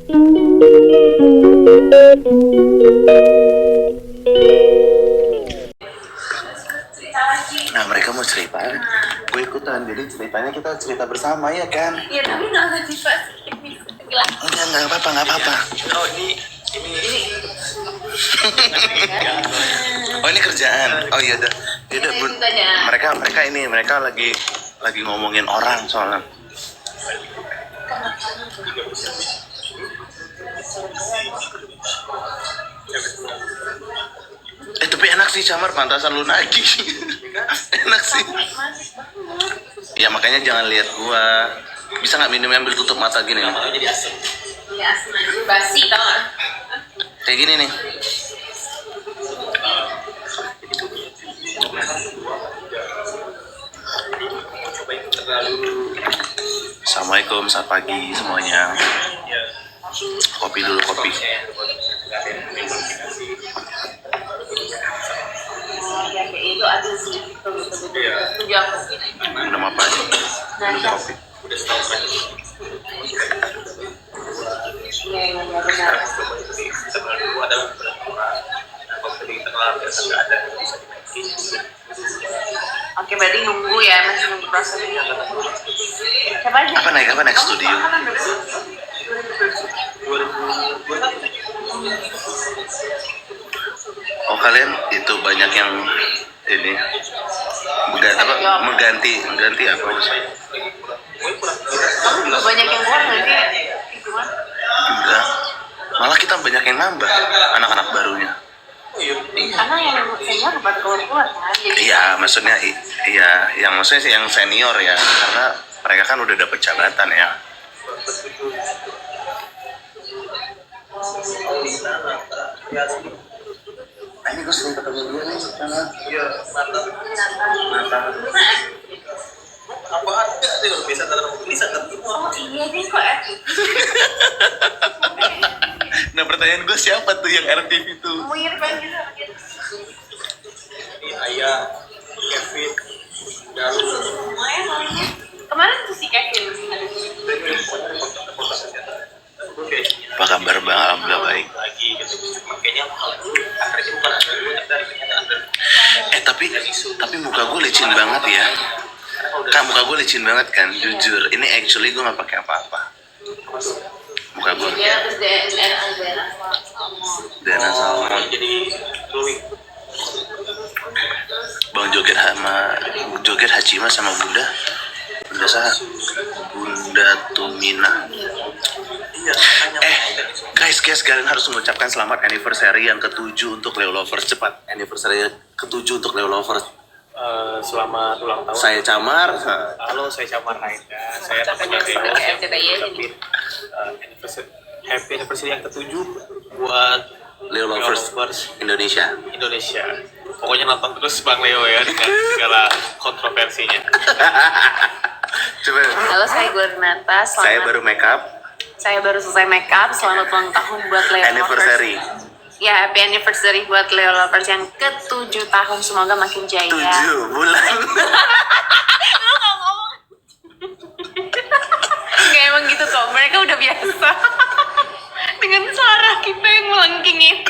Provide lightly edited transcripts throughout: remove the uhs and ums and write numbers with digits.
Nah mereka mau cerita, gue ikutan. Jadi ceritanya kita cerita bersama ya kan? Iya tapi nggak motivasi. Enggak apa-apa. Oh ini. Oh ini kerjaan. Oh iya dah. Yaudah bun. Mereka lagi ngomongin orang soalnya. Tapi enak sih Camar, pantasan lu nagih. Enak sih. Ya makanya jangan lihat gua. Bisa nggak minum ambil tutup mata gini? Jadi asem. Ya asem aja basi tau gak? Kayak gini nih. Assalamualaikum, selamat pagi semuanya. Kopi dulu, kopi. Itu ada sih tujuh aku. Minum apa aja? Kopi. Udah setahun kan? Iya benar. Sebenarnya dulu ada beberapa orang. Kalau tadi kenal biasa nggak ada bisa dinaikin. Oke berarti nunggu ya, masih nunggu prosesnya. Siapa aja? Apa naik studio? Oh kalian itu banyak yang ini mengganti apa? Kamu juga banyak yang keluar nggak sih? Itu mah. Enggak. Malah kita banyak yang nambah anak-anak barunya. Karena yang senior pada keluar kan. Iya, maksudnya maksudnya sih yang senior ya, karena mereka kan udah dapet jabatan ya. Ini gue sering ketemu dia nih, karena mata. Apa ada sih kalau bisa ketemu bisa ketemu. Oh iya deh kok Nah pertanyaan gue siapa tuh yang RTV itu? mirip kan gitu. Ini Ayah, Kevin, Dalu. Kemarin tuh si Kevin ada Apa kabar bang? Alhamdulillah baik. Lagi gitu. Makanya akhirnya bukan ada dulu dari kenyataan. Tapi muka gue licin banget ya. Kak muka gue licin banget kan, jujur. Ini actually gue nggak pakai apa-apa. Muka gue. dia terus Dana Salman. Jadi glowing. Bang joget Hachima sama Bunda Tumina. Guys, kalian harus mengucapkan selamat anniversary yang ke-7 untuk Leo Lovers. Cepat, anniversary ke-7 untuk Leo Lovers. Selamat ulang tahun. Saya Camar. Halo, saya Camar Haida. Saya temannya Leo. Happy anniversary yang ke-7 buat Leo Lovers Indonesia. Pokoknya nonton terus Bang Leo ya dengan segala kontroversinya. Coba. Halo, saya Glenata. Saya baru make up. Saya baru selesai make up. Selamat ulang tahun buat Leo Anniversary. Lovers. Ya, happy anniversary buat Leo Lovers yang ke-7 tahun. Semoga makin jaya. 7 bulan. Lu gak ngomong. Gak emang gitu kok. Mereka udah biasa. Dengan suara kita yang melengking ini.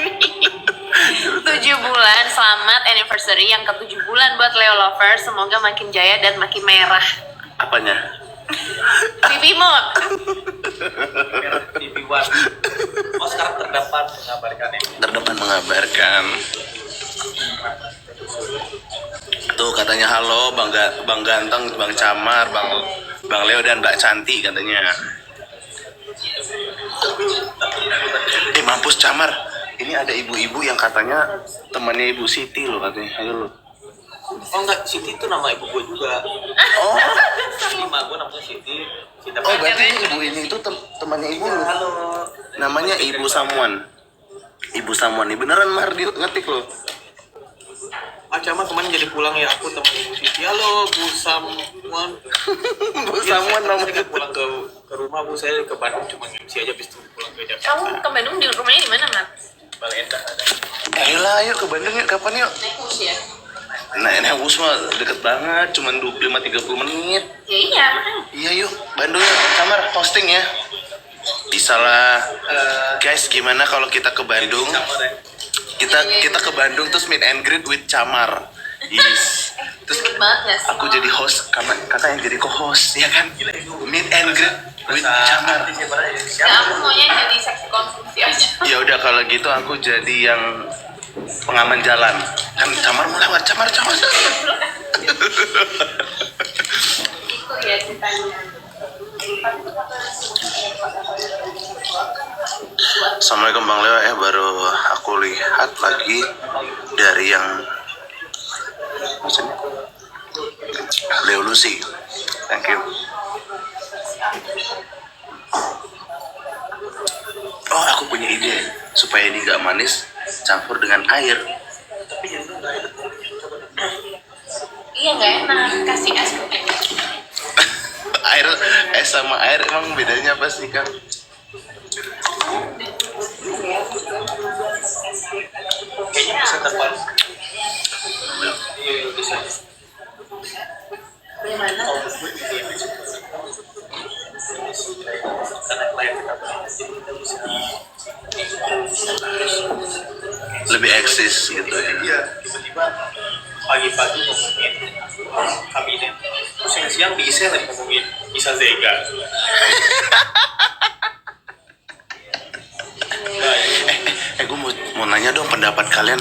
7 bulan. Selamat anniversary yang ke-7 bulan buat Leo Lovers. Semoga makin jaya dan makin merah. Apanya? Pipimu. TV One. Oh sekarang terdapat mengabarkannya. Terdepan mengabarkan. Tuh katanya halo Bang Ganteng, Bang Camar, Bang Leo dan Mbak Cantik katanya. Mampus Camar. Ini ada ibu-ibu yang katanya temannya Ibu Siti loh katanya. Ayo lo. Oh enggak, Siti itu nama ibu gue juga. Oh. Lima gue namanya Siti. Oh berarti ibu ini itu temannya ibu lo. Halo. Namanya Ibu Samuan. Ibu Samuan. Ini beneran Mar dia ngetik loh. Cama kemarin jadi pulang ya aku teman Ibu Siti. Halo Bu Samuan. Bu Samuan namanya. Pulang ke rumah Bu, saya ke Bandung cuma MC aja habis itu pulang ke Jakarta. Kamu ke Bandung di rumahnya di mana, Mat? Balenda ada. Ayolah ayo ke Bandung yuk, kapan yuk? Naik bus ya? Nah ini bus mah deket banget, cuma 25-30 menit. Ya iya, makanya. Iya yuk, Bandung yuk, Camar hosting ya. Bisa lah. Guys, gimana kalau kita ke Bandung? Kita ke Bandung terus meet and greet with Camar. Yes. Terus Ribet banget gak sih? aku jadi host, kakak yang jadi co-host, ya kan? Meet and greet with Camar. Nggak, aku maunya jadi seksi konsumsi aja. Ya udah kalau gitu aku jadi yang pengaman jalan. Kan Camar mau lewat, Camar. Itu ya ceritanya. Assalamualaikum Bang Leo, baru aku lihat lagi dari yang maksudnya Leo Lucy. Thank you. Oh, aku punya ide supaya ini nggak manis, campur dengan air. Iya nggak enak, kasih es krim. Air, es sama air emang bedanya apa sih Kang? Kayaknya bisa tepat. Gimana? Lebih eksis gitu ya. Iya, tiba-tiba pagi-pagi ngomongin kabinet, terus yang siang diisi lagi ngomongin Isa Zega. Gue mau nanya dong pendapat kalian.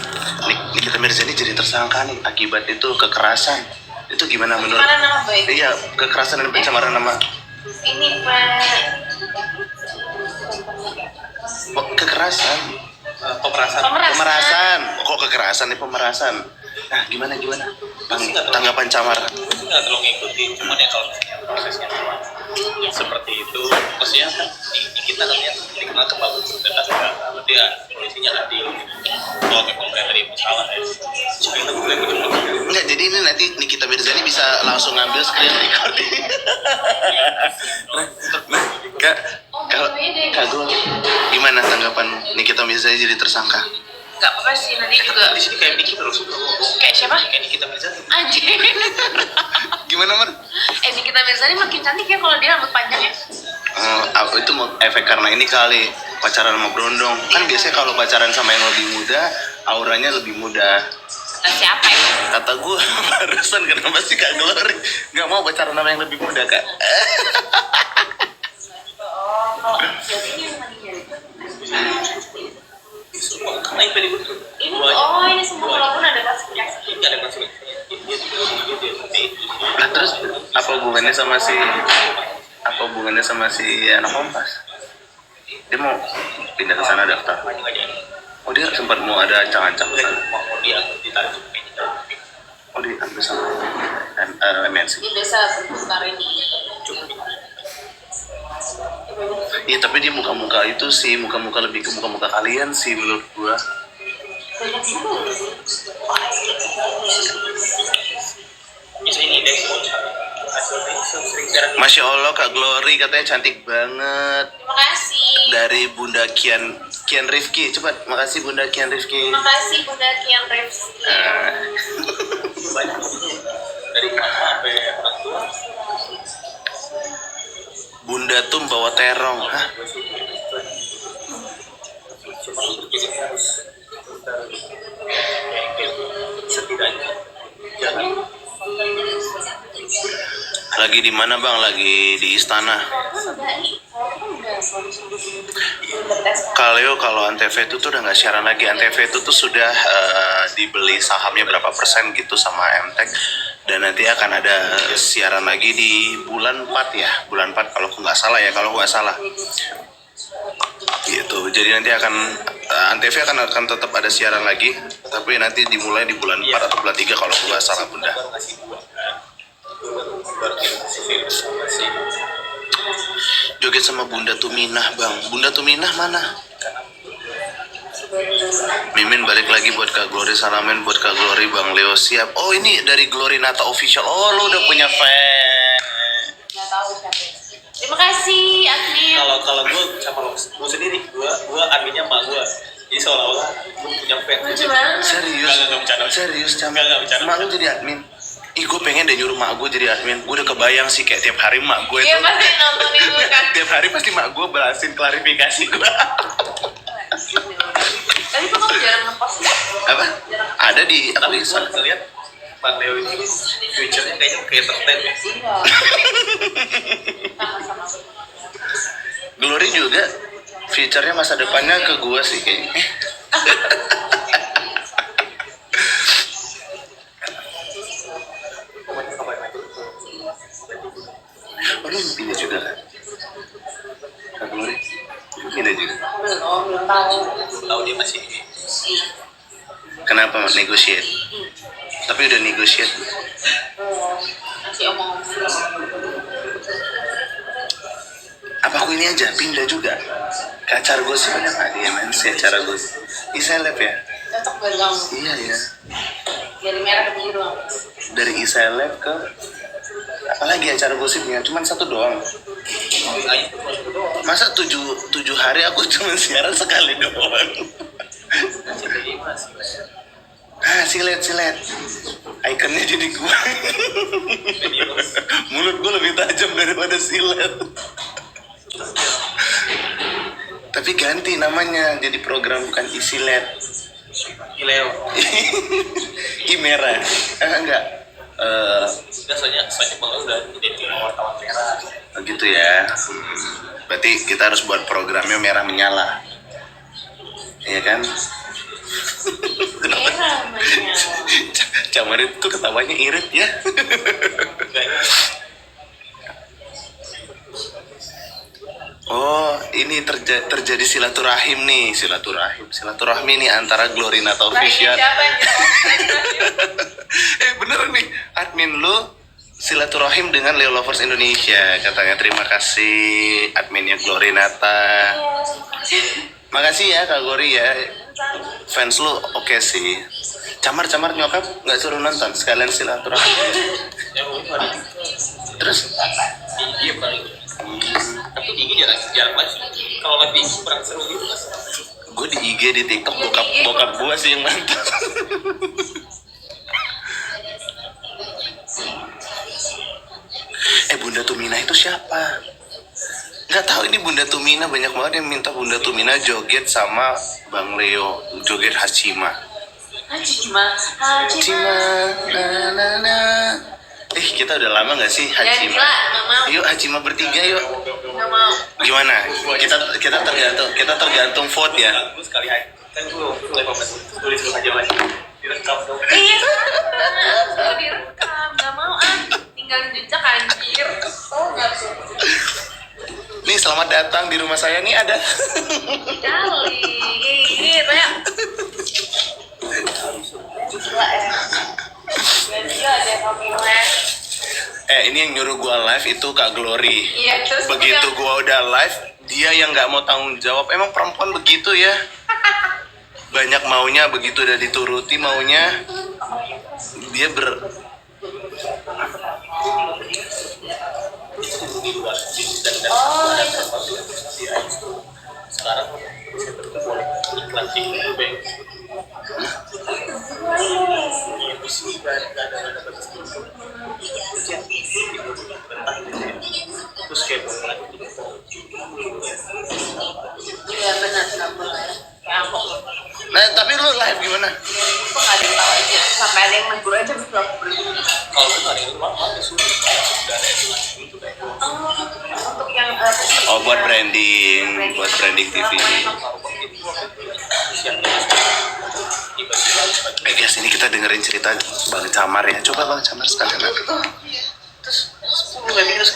Nikita Mirzani jadi tersangka nih akibat itu kekerasan. Itu gimana menurut? Pencemaran nama baik. Iya, kekerasan dan pencemaran nama. Ini Pak. Kekerasan. Pemerasan. Pemerasan. Kok kekerasan nih pemerasan? Nah, gimana? Bang, tanggapan Camar. Itu nggak terlalu ngikutin, cuman ya kalau misalnya prosesnya memang seperti itu, maksudnya kan di kita kan yang dikenal kemampuan data segala, berarti ya polisinya adil. Kalau memang kayak tadi salah ya, cuma itu gue yang Enggak, jadi ini nanti Nikita Mirzani bisa langsung ngambil screen recording. nah, kalau Kagul, gimana tanggapan Nikita Mirzani jadi tersangka? Gak apa-apa sih, nanti juga. di sini kayak Niki terus Kayak siapa? kayak Nikita Mirzani. Anjir. Gimana, Mar? Nikita Mirzani makin cantik ya kalau dia rambut panjang ya. Itu efek karena ini kali pacaran sama Brondong. Kan biasanya kalau pacaran sama yang lebih muda, auranya lebih muda. Kata siapa ya? Kata gue barusan, kenapa sih Kak Glory nggak mau pacaran sama yang lebih muda, Kak? Kalau jadi ini yang mandinya. Karena yang tadi betul. Ini semua walaupun ada konsekuensi. Nggak ada konsekuensinya. Lah terus apa hubungannya sama si anak Kompas? Dia mau pindah ke sana daftar. Oh, dia sempat mau ada ancang-ancang ke sana. Mau dia ditarik. Oh, diambil sama MNC. Ini biasa berputar ini. Iya, tapi dia muka-muka itu sih, muka-muka lebih ke muka-muka kalian sih menurut gua. Banyak juga. Bisa ini deh. Masya Allah, Kak Glory katanya cantik banget. Terima kasih. Dari Bunda Kian Rifki. Cepat, makasih Bunda Kian Rifki. Terima kasih Bunda Kian Rifki. Banyak dari mama sampai orang tua. Bunda Tum bawa terong. Hah? Setidaknya jangan. Lagi di mana Bang? Lagi di istana. Kalau Antv itu tuh udah nggak siaran lagi. Antv itu tuh sudah dibeli sahamnya berapa persen gitu sama MTech. Dan nanti akan ada siaran lagi di bulan 4 ya. Bulan 4 kalau nggak salah ya. Kalau nggak salah. Gitu. Jadi nanti Antv akan tetap ada siaran lagi. Tapi nanti dimulai di bulan 4 atau bulan 3 kalau nggak salah Bunda. Joget sama Bunda Tuminah Bang. Bunda Tuminah mana? Mimin balik lagi buat Kak Glory. Salamin buat Kak Glory. Bang Leo siap. Oh, ini dari Glory Nata Official. Oh, lo udah punya fan. Nggak tahu siapa. Terima kasih admin. Kalau gue sama gue sendiri, gue adminnya emak gue. Jadi seolah-olah gue punya fan. Lucu banget. Serius? Nggak bercanda. Serius, Cam. Nggak bercanda. Mak lu jadi admin? ih gue pengen deh nyuruh mak gue jadi admin. Gue udah kebayang sih kayak tiap hari mak gue Iya itu pasti nontonin lu kan. tiap hari pasti mak gue balasin klarifikasi gue. Tapi kok kamu jarang ngepost ya? Apa? Ada di Tapi Twitter. gue lihat Bang Leo ini future-nya kayaknya kayak entertain ya. Iya. Sama-sama. Glory juga feature-nya masa depannya ke gue sih kayaknya. Oh, lu pindah juga kan? Kak Glory? Lu pindah juga? Belum tahu. Tahu dia masih Kenapa negotiate? Tapi udah negotiate. Masih omong. Apa aku ini aja pindah juga? Ke acara gosip banyak ada ya men, si acara gosip. Iseleb ya? Cocok buat kamu. Iya ya. Dari merah ke biru. Dari Iseleb ke apalagi acara gosipnya cuman satu doang. Masa tujuh hari aku cuma siaran sekali doang. Ah, silet. Ikonnya jadi gua. Mulut gua lebih tajam daripada silet. Tapi ganti namanya jadi program bukan isilet. Leo. Merah. Enggak. Soalnya Bang Leo udah jadi wartawan merah. Gitu ya. Berarti kita harus buat programnya merah menyala. Iya kan? Merah namanya. Camarit tuh ketawanya irit ya. Oh, ini terjadi silaturahim nih, silaturahmi nih antara Glorina Taufisya. Siapa yang Bener nih, admin lu silaturahim dengan Leo Lovers Indonesia katanya. Terima kasih adminnya Glorinata. Makasih ya Kak Gori ya. Fans lu oke sih. Camar nyokap nggak suruh nonton sekalian silaturahim. Ya ada. Terus Iya paling. Tapi di IG jarang banget. Kalau live IG kurang seru gitu. gue di IG di TikTok bokap gue sih yang nonton. Bunda Tumina itu siapa? Nggak tahu ini Bunda Tumina, banyak banget yang minta Bunda Tumina joget sama Bang Leo, joget Hachima. Hachima. Na. Kita udah lama nggak sih Jangan Hachima? gila, nggak mau. Yuk Hachima bertiga yuk. Nggak mau. Gimana? Kita tergantung vote ya. Gue sekali aja. Kan gue live apa tulis aja lagi. Direkam dong. Iya, sudah direkam. Nggak mau tinggalin jejak anjir. Oh, nggak sih. Nih selamat datang di rumah saya nih ada. Kali. Gitu ya. Gila ya. Gila deh kopinya. Ini yang nyuruh gua live itu Kak Glory. Iya, terus Begitu gua udah live, dia yang nggak mau tanggung jawab. Emang perempuan begitu ya? Banyak maunya, begitu udah dituruti maunya, dia Sekarang iklan sih Bang. Terus kayak Iya benar, nggak boleh. Kayak aku. Nah, tapi lu live gimana? Kok nggak ada yang tahu aja. Sampai ada yang negur aja bisa aku beli. kalau itu hari ini mahal ya sudah ada itu kayak Untuk yang Oh, buat branding TV. Guys, ini kita dengerin cerita Bang Camar ya. Coba Bang Camar sekalian. Terus terus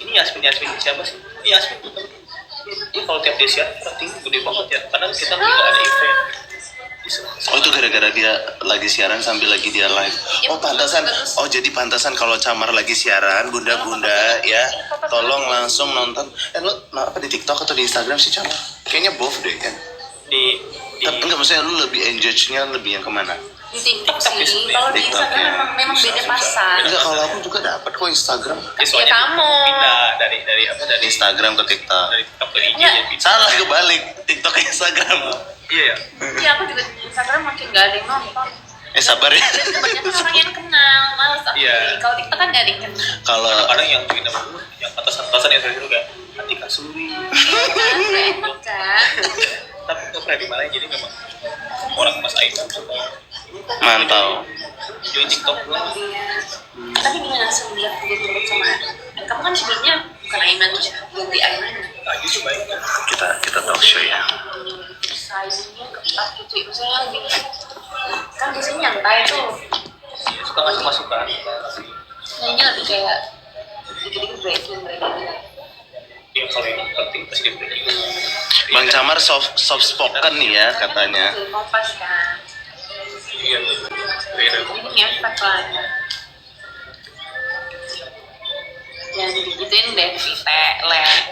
ini Yasmin siapa sih? Ini Yasmin tuh. Ini kalau tiap dia siar rating gede banget ya. Karena kita nggak ada event. Oh, itu gara-gara dia lagi siaran sambil lagi dia live. Oh, pantasan. Oh, jadi pantasan kalau Camar lagi siaran, bunda-bunda ya, tolong langsung nonton. Lu apa di TikTok atau di Instagram sih Camar? Kayaknya both deh kan. Di Tapi enggak, maksudnya lu lebih engage-nya lebih yang kemana? di TikTok sih. Kalau di TikTok, Instagram ya. memang beda pasar. Enggak, kalau aku juga dapat kok Instagram. soalnya kamu. pindah dari apa dari Instagram ke TikTok. dari TikTok ke IG Enggak. ya pindah. Salah kebalik, TikTok ke Instagram. Iya ya. Iya aku juga di Instagram makin nggak ada yang nonton. Sabar ya. Dan kebanyakan orang yang kenal, males aku. Iya. Kalau TikTok kan gak ada yang kenal. Kalau kadang yang bikin nama gue yang atasan yang saya suruh kayak Atika Suri. Kan? Tapi nggak pernah dimarahin, jadi memang orang Mas Aiman suka mantau. join TikTok gue. Tapi gimana semenjak dia turut sama kamu kan sebelumnya bukan Aiman ganti Aiman. Nah gitu baik. Kita talk show ya. Saingnya ketat gitu, misalnya lebih kan biasanya nyantai tuh. Dia suka ngasih masukan. Kayaknya lebih kayak dikit-dikit breaking. Yang paling penting pasti dia breaking. Bang Camar soft spoken nih ya katanya. Kompas kan. Iya. Beda. Ini ngefek lah. Jangan digituin deh,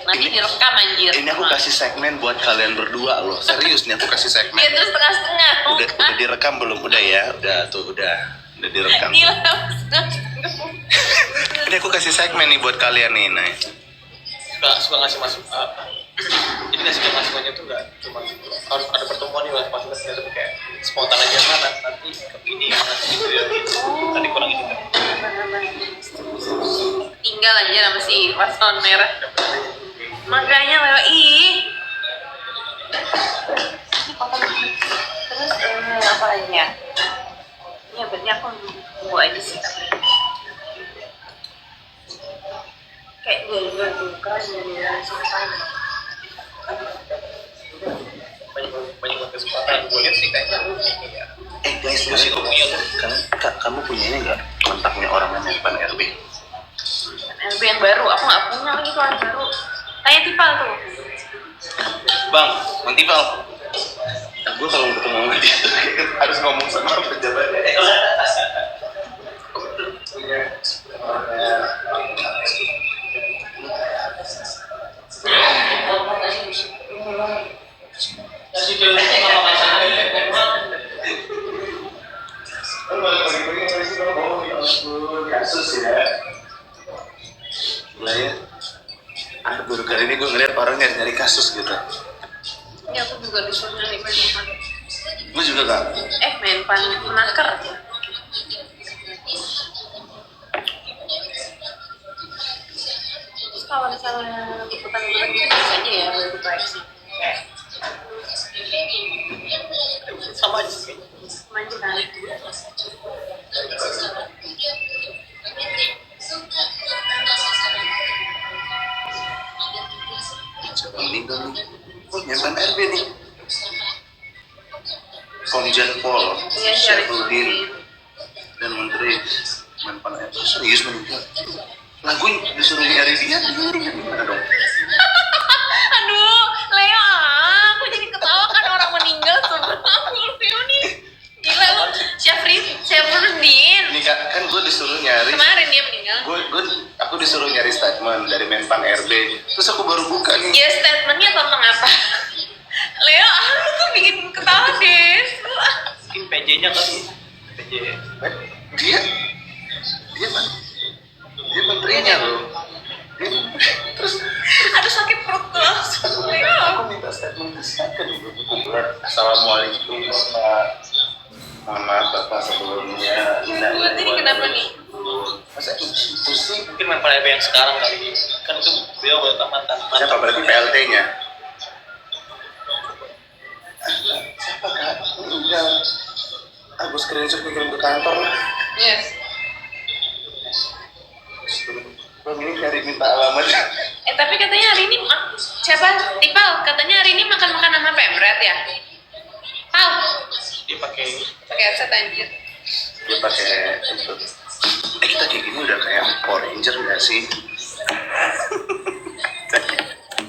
nanti direkam anjir. Ini aku kasih segmen buat kalian berdua loh. Serius nih aku kasih segmen. Dia terus setengah-setengah. Udah direkam belum? Udah ya? Udah direkam. Gila. Ini aku kasih segmen nih buat kalian nih, Nay. Suka ngasih masukan. Jadi ngasih masukannya tuh nggak cuma harus ada pertemuan nih masukan tapi kayak spontan aja mana nanti ini nanti gitu ya gitu. Tadi kurang ini kan. Tinggal aja sama si paslon merah. Makanya lewat terus apa lagi ya? Ini berarti aku nunggu aja sih. Kayak gue kan jadi selesai. Banyak kesempatan gue lihat sih kayaknya ya. Guys, Gue sih tuh punya tuh. kamu punya ini nggak kontaknya orang yang Menpan RB? RB yang baru, aku nggak punya lagi tuh orang baru. Tanya Tipal tuh. Bang, Bang Tipal. Gue kalau ketemu sama dia harus ngomong sama pejabatnya. Kasus ya. Mulai ya. Baru kali ini gue ngeliat orang nyari kasus gitu. Ini aku juga disuruh nyari Menpan. Gue juga kak. Menpan menaker. Terus kalau misalnya liputan-liputan gitu bisa aja ya baru proyeksi. Sama aja sih. Sama aja kan. Ini dong. Menpan RB nih. Komjen Pol, Iya, Syarifudin, dan Menteri Menpan RB serius meninggal. Lagu disuruh nyari dia gimana dong? Aduh, Leo, aku jadi ketawa kan orang meninggal sebenarnya Leo nih. Gila lu, Syafruddin. Ini kan gue disuruh nyari. Kemarin dia meninggal. Aku disuruh nyari statement dari Menpan RB. Terus aku baru buka nih. Ya statementnya tentang apa? Leo, lu tuh bikin ketawa deh. Mungkin PJ-nya kali. PJ. Dia mana? Dia menterinya loh. Terus Aduh sakit perut tuh langsung. Leo. aku minta statement disahkan dulu. Aku bilang assalamualaikum Bapak. Mohon maaf Bapak sebelumnya. Buat ini kenapa nih? Masa itu sih? Mungkin Menpan RB yang sekarang kali. Kan itu beliau udah mantan. Siapa berarti PLT-nya? Siapa kak? Enggak. Aku screenshot kirim ke kantor lah. Yes. Bang ini cari minta alamat. Tapi katanya hari ini siapa? Tipal, katanya hari ini makan-makan sama Pemret ya? Pal, Dia pakai pakai headset anjir. Dia pakai itu. Kita kayak gini udah kayak Power Ranger nggak sih?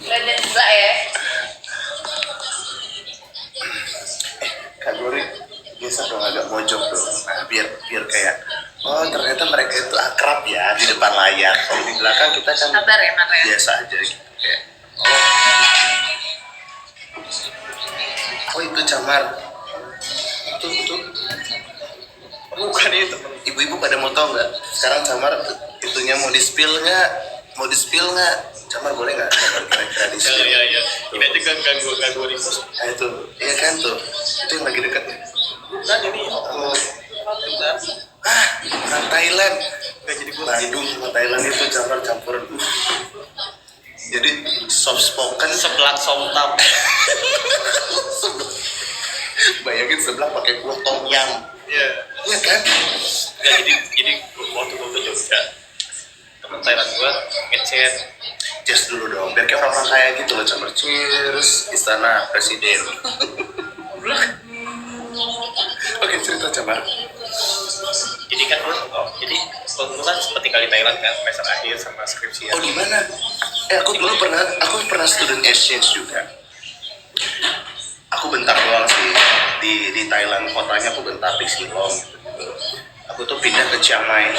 Belajar gila ya. Kak Gori, geser dong agak mojok dong. Nah, biar kayak oh ternyata mereka itu akrab ya di depan layar. Kalau di belakang kita kan Sabar ya, Mar ya. biasa aja gitu kayak. Oh itu Camar. Itu. bukan itu. Ibu-ibu pada mau tau nggak? Sekarang Camar itunya mau di-spill nggak? Camar boleh nggak? Camar kira-kira di-spill. Iya. Ini aja ganggu repost. Nah itu, iya kan tuh. Itu yang lagi deket. Kan ini Bentar. Orang Thailand. Gak jadi gue Bandung sama Thailand itu campur-campuran. Jadi soft spoken. sebelah somtam. Bayangin sebelah pakai kuah tom yum. Iya. Iya kan? Nggak, jadi waktu gue ke Jogja, temen Thailand gue ngechat. Cheers dulu dong, biar kayak orang-orang kaya gitu loh, Camar. Cheers, Istana Presiden. Oke, cerita Camar. Jadi kan jadi waktu itu kan seperti kali Thailand kan semester akhir sama skripsi. Oh, di mana? Aku pernah student exchange juga. Aku bentar doang sih di Thailand, kotanya aku bentar di Silong gitu. Aku tuh pindah ke Chiang Mai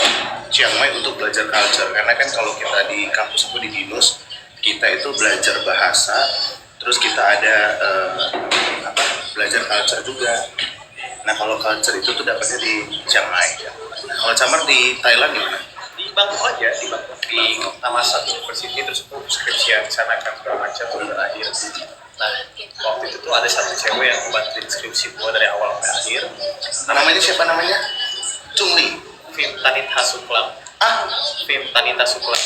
untuk belajar culture, karena kan kalau kita di kampus aku di Binus, kita itu belajar bahasa, terus kita ada belajar culture juga. Nah, kalau culture itu tuh dapatnya di Chiang Mai. Nah, kalau Camar di Thailand gimana? Di Bangkok aja, di Bangkok di Thammasat University, terus aku skripsian di sana kan segala macam udah berakhir. Nah, waktu itu tuh ada satu cewek yang bantuin skripsi gua dari awal sampai akhir. Namanya siapa namanya? Chungli. Vim Tanita Suklam. Vim Tanita Suklam.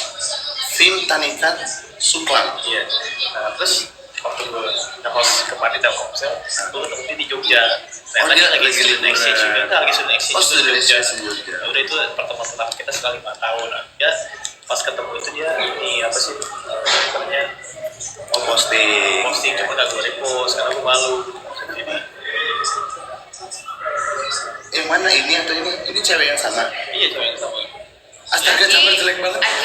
Vim Tanita Suklam. Iya. Nah, terus waktu gue nge-host kemarin Telkomsel, gue ketemu dia di Jogja. Nah, Oh, tadi dia lagi lagi student liburan. exchange juga, enggak, lagi student exchange Oh, juga student di Jogja. exchange di Jogja. Nah, udah itu pertemuan pertama kita sekali 5 tahun. Nah, dia pas ketemu itu dia ini apa sih namanya Oh, posting. cuma gak gue repost karena gue malu. Jadi Yang mana ini atau ini? Ini cewek yang sama. iya cewek yang sama. Astaga, Camar jelek banget. Agi,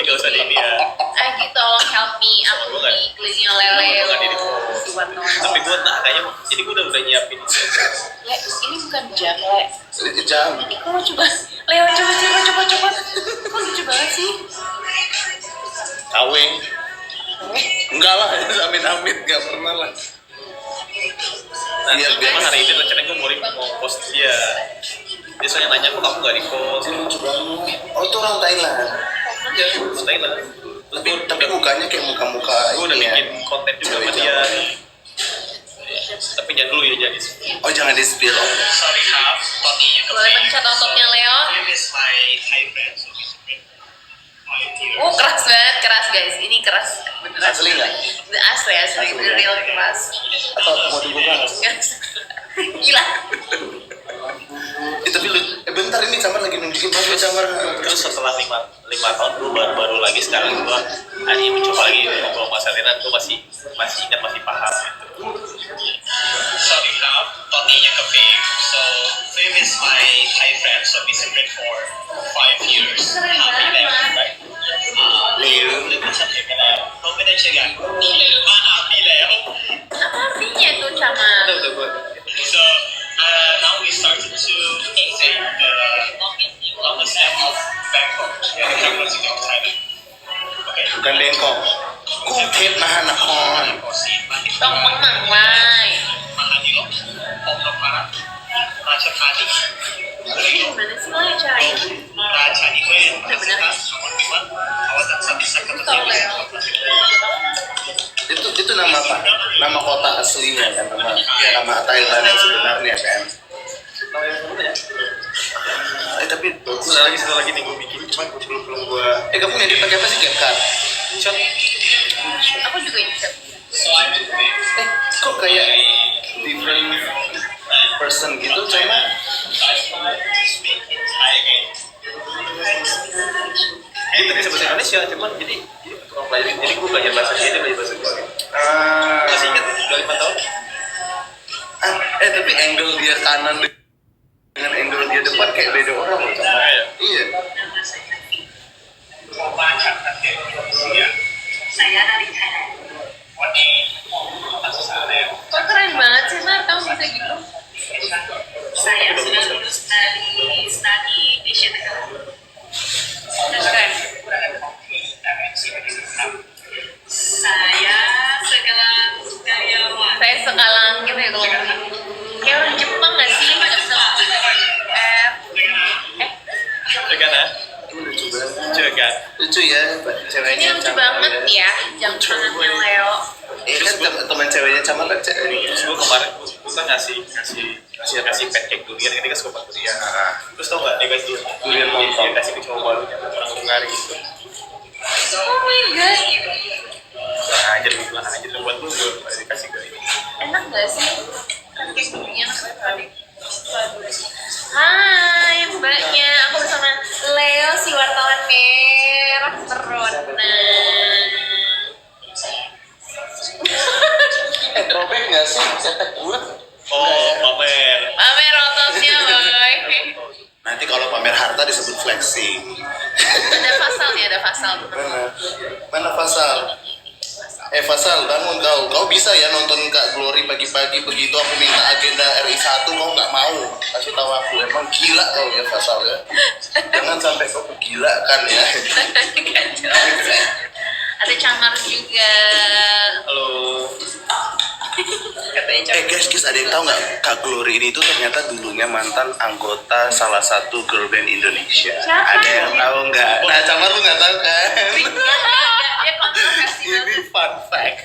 Gak usah di dia. Agi tolong help me, aku Gua nggak- di kelilingnya lele. Gue gak di repost. Tapi gue kayaknya jadi gue udah nyiapin. Le, ini bukan jam, Le. Ini jam. Ini kok coba, Leo coba. Kok lucu banget sih? Kaweng. Enggak lah, amit-amit gak pernah lah. Nah, Iya, cuma biasa. hari ini rencananya gue mau post dia. Dia soalnya nanya kok kamu gak di post. Oh, itu orang Thailand. Ya, Thailand. Tapi mukanya kayak muka-muka Gue udah ini ya. bikin konten juga sama Cewek dia. Jawa. Tapi jangan dulu ya jadi. Oh, jangan di spill. Sorry Haf, Tony you Boleh pencet ototnya Leo. is my Thai friend. Oh, keras banget, keras guys. Ini keras beneran. Asli nggak? Asli, Asli, the ya? real keras. Atau mau dibuka nggak? Gila. Tapi bentar, ini Camar lagi nunjukin apa Camar? Terus setelah 5 tahun gue baru lagi sekarang gue hanya mencoba lagi ngobrol sama Selena, gue masih ingat, masih paham gitu. Sorry Haf, Tony nya ke Fame. So Fame is my Thai friend, so we separated for 5 years. Happy them, right? Leo. หรือไม่ใช่ไปแล้วเขาไม่ได้เชื่อกันมาหาพี่แล้ว Apa artinya tuh, Cama? udah gue. So now we started to exit the longest step of Bangkok, the capital city of Thailand. Okay. Bukan Bangkok. Kutet Mahanakon. ต้องมังมังไว้ Mahanilo, Pomnopara, Rajapani, Gimana sih lo yang cari? Rajani Wen, Bener-bener. kawasan Sabisa Tahu Leo. Itu nama apa? Nama kota aslinya kan, nama Thailand yang sebenarnya kan. Tapi Satu lagi nih gue bikin, cuma belum gue. kamu ngedit pakai apa sih, CapCut? Shot. Aku juga ingat. Kok kayak different person gitu, cuma Itu bisa bahasa Indonesia, cuman jadi tukang pelajarin. Jadi gue belajar bahasa dia belajar bahasa gue. Masih ingat 5 tahun? Tapi angle dia kanan dengan angle dia depan kayak beda orang loh, Cama. Iya. Kok keren banget sih, Mar? Kamu bisa gitu? Saya sudah lulus dari studi Asia Tenggara. Keren. Saya sekelas karyawan. Saya sekalang gitu ya kalau kayak orang Jepang nggak sih? Nggak bisa Cegana, Itu lucu banget. cegan. Lucu ya, ini ceweknya lucu Cama banget ya, jam tangannya Leo. Iya kan teman ceweknya Cama kan cewek. Terus gue kemarin gue kan ngasih pancake durian, kan dia suka banget durian. Terus tau nggak dia kasih Durian montong. dia kasih ke cowok barunya orang Hungaria gitu. Oh my god. Kurang ajar buat lu, gue dikasih ke ini. Enak gak sih? Pancake durian tadi. Hai mbaknya, aku bersama Leo si wartawan merah Merona. Robek nggak sih? Cetek gue. Oh, pamer. Pamer ototnya boy. Nanti kalau pamer harta disebut flexing. Ada pasalnya, ada pasal. Mana Fasal? Fasal, bangun kau bisa ya nonton Kak Glory pagi-pagi begitu aku minta agenda RI 1 kau nggak mau. Kasih tahu aku, emang gila kau ya Fasal ya. Jangan sampai kau gila kan ya. Gak jelas. Ada Camar juga. Halo. Katanya Guys, ada yang tahu nggak Kak Glory ini tuh ternyata dulunya mantan anggota salah satu girl band Indonesia. Siapa? Ada yang tahu nggak? Nah, Camar lu nggak tahu kan? Dia kontroversi Ini banget. fun fact.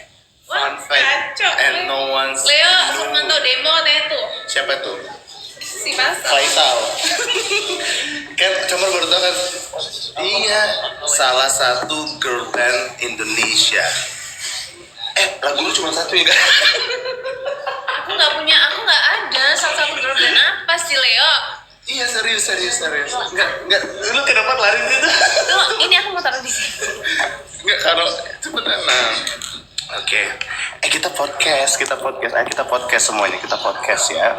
Fun Wah, fact. kacau. And no one's Leo know. sempat nonton demo deh tuh. Siapa tuh? Si Mas. Faisal. Kan Camar baru tahu kan? Iya, salah satu girl band Indonesia. Lagu lu cuma satu ya kan? Aku nggak ada salah satu girl band apa sih Leo? Iya serius. Enggak. Lu kenapa lari gitu? Tuh, ini aku mau taruh di sini. Enggak kalau cepetan nah. Oke. Kita podcast. Ayo kita podcast semuanya. Kita podcast ya.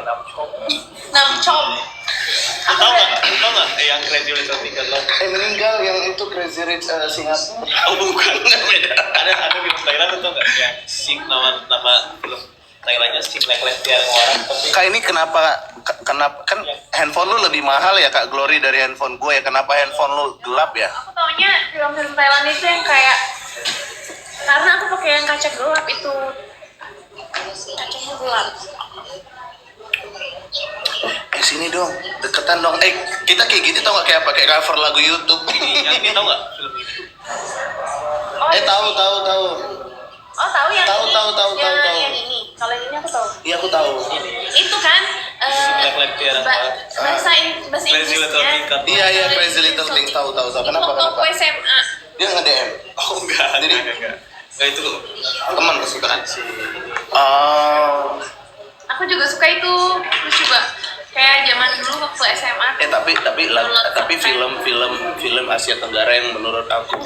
Namcom. Tahu nggak yang Crazy Little Thing kan? Meninggal yang itu Crazy Rich Singapura. Oh bukan, beda. Ada film Thailand itu nggak yang sing nama film Thailandnya sing tiang orang. Tapi Kak ini kenapa kan handphone lu lebih mahal ya Kak Glory dari handphone gue ya? Kenapa handphone lu gelap ya? Aku taunya film-film Thailand itu yang kayak karena aku pakai yang kaca gelap itu. Kacanya gelap. Sini dong, deketan dong. Kita kayak gini tau gak kayak pakai cover lagu YouTube. yang ini tahu nggak film ini? Tahu. Oh tahu yang Tahu, ini. tahu. Yang ini. Kalau yang ini aku tahu. Iya aku tahu. Itu kan tiang bahasa Crazy Inggrisnya. Little Thing kan? Iya Crazy Little Things tahu. Kenapa? Waktu SMA. Dia nge-DM. Oh enggak. Nggak itu Teman kesukaan. si Oh. Aku juga suka itu. Lucu banget. Kayak zaman dulu waktu SMA. Tapi film Asia Tenggara yang menurut aku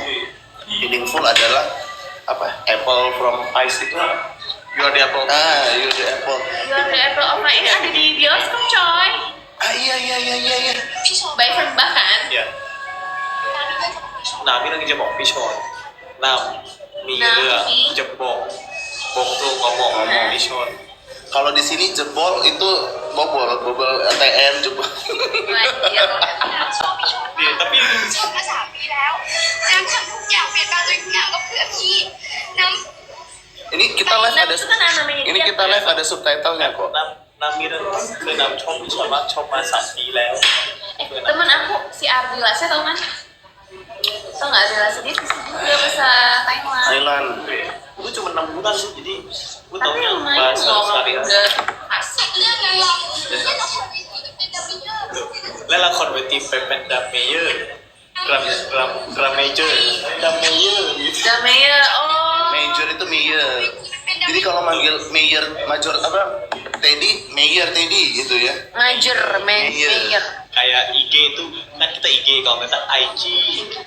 meaningful adalah apa? Apple from Ice itu. You Are the Apple. You the Apple. You Are the Apple of My Eye ada di bioskop coy. Iya. By Firm bahkan. Ya. Nah, lagi jebok Pishon. Nah, jebok. Bok tuh ngomong Pishon. Kalau di sini jebol itu bobol ATM jebol. Wajib. Tapi ชนมา3 ปีแล้วน้ำทำทุกอย่างเปลี่ยนแปลงตัวเองทุกอย่างก็เพื่อพี่น้ำ Ini kita live ada Itu kan namanya ini dia. kita live ada subtitlenya kok. น้ำมีเรื่องคือนำชมชมมา3 ปีแล้ว Temen aku si Ardi Lasnya tau kan? Tau nggak Ardi Lasnya dia juga bahasa Thailand. Thailand. Itu cuma 6 bulan sih, jadi gue Tapi taunya lumayan bahasa loh kalau sehari-hari. udah asik. เรื่องอะไรเรื่องละครเวทีกับเป็นดับเบิลเยอร์ และละครเวทีไปเป็นดัมเมเยอร์กราเมเจอร์ดัมเมเยอร์ Damaya, oh. Major itu mayor. Jadi kalau manggil mayor major apa? Teddy gitu ya. Major, mayor. kayak IG itu kan kita IG, kalau kita IG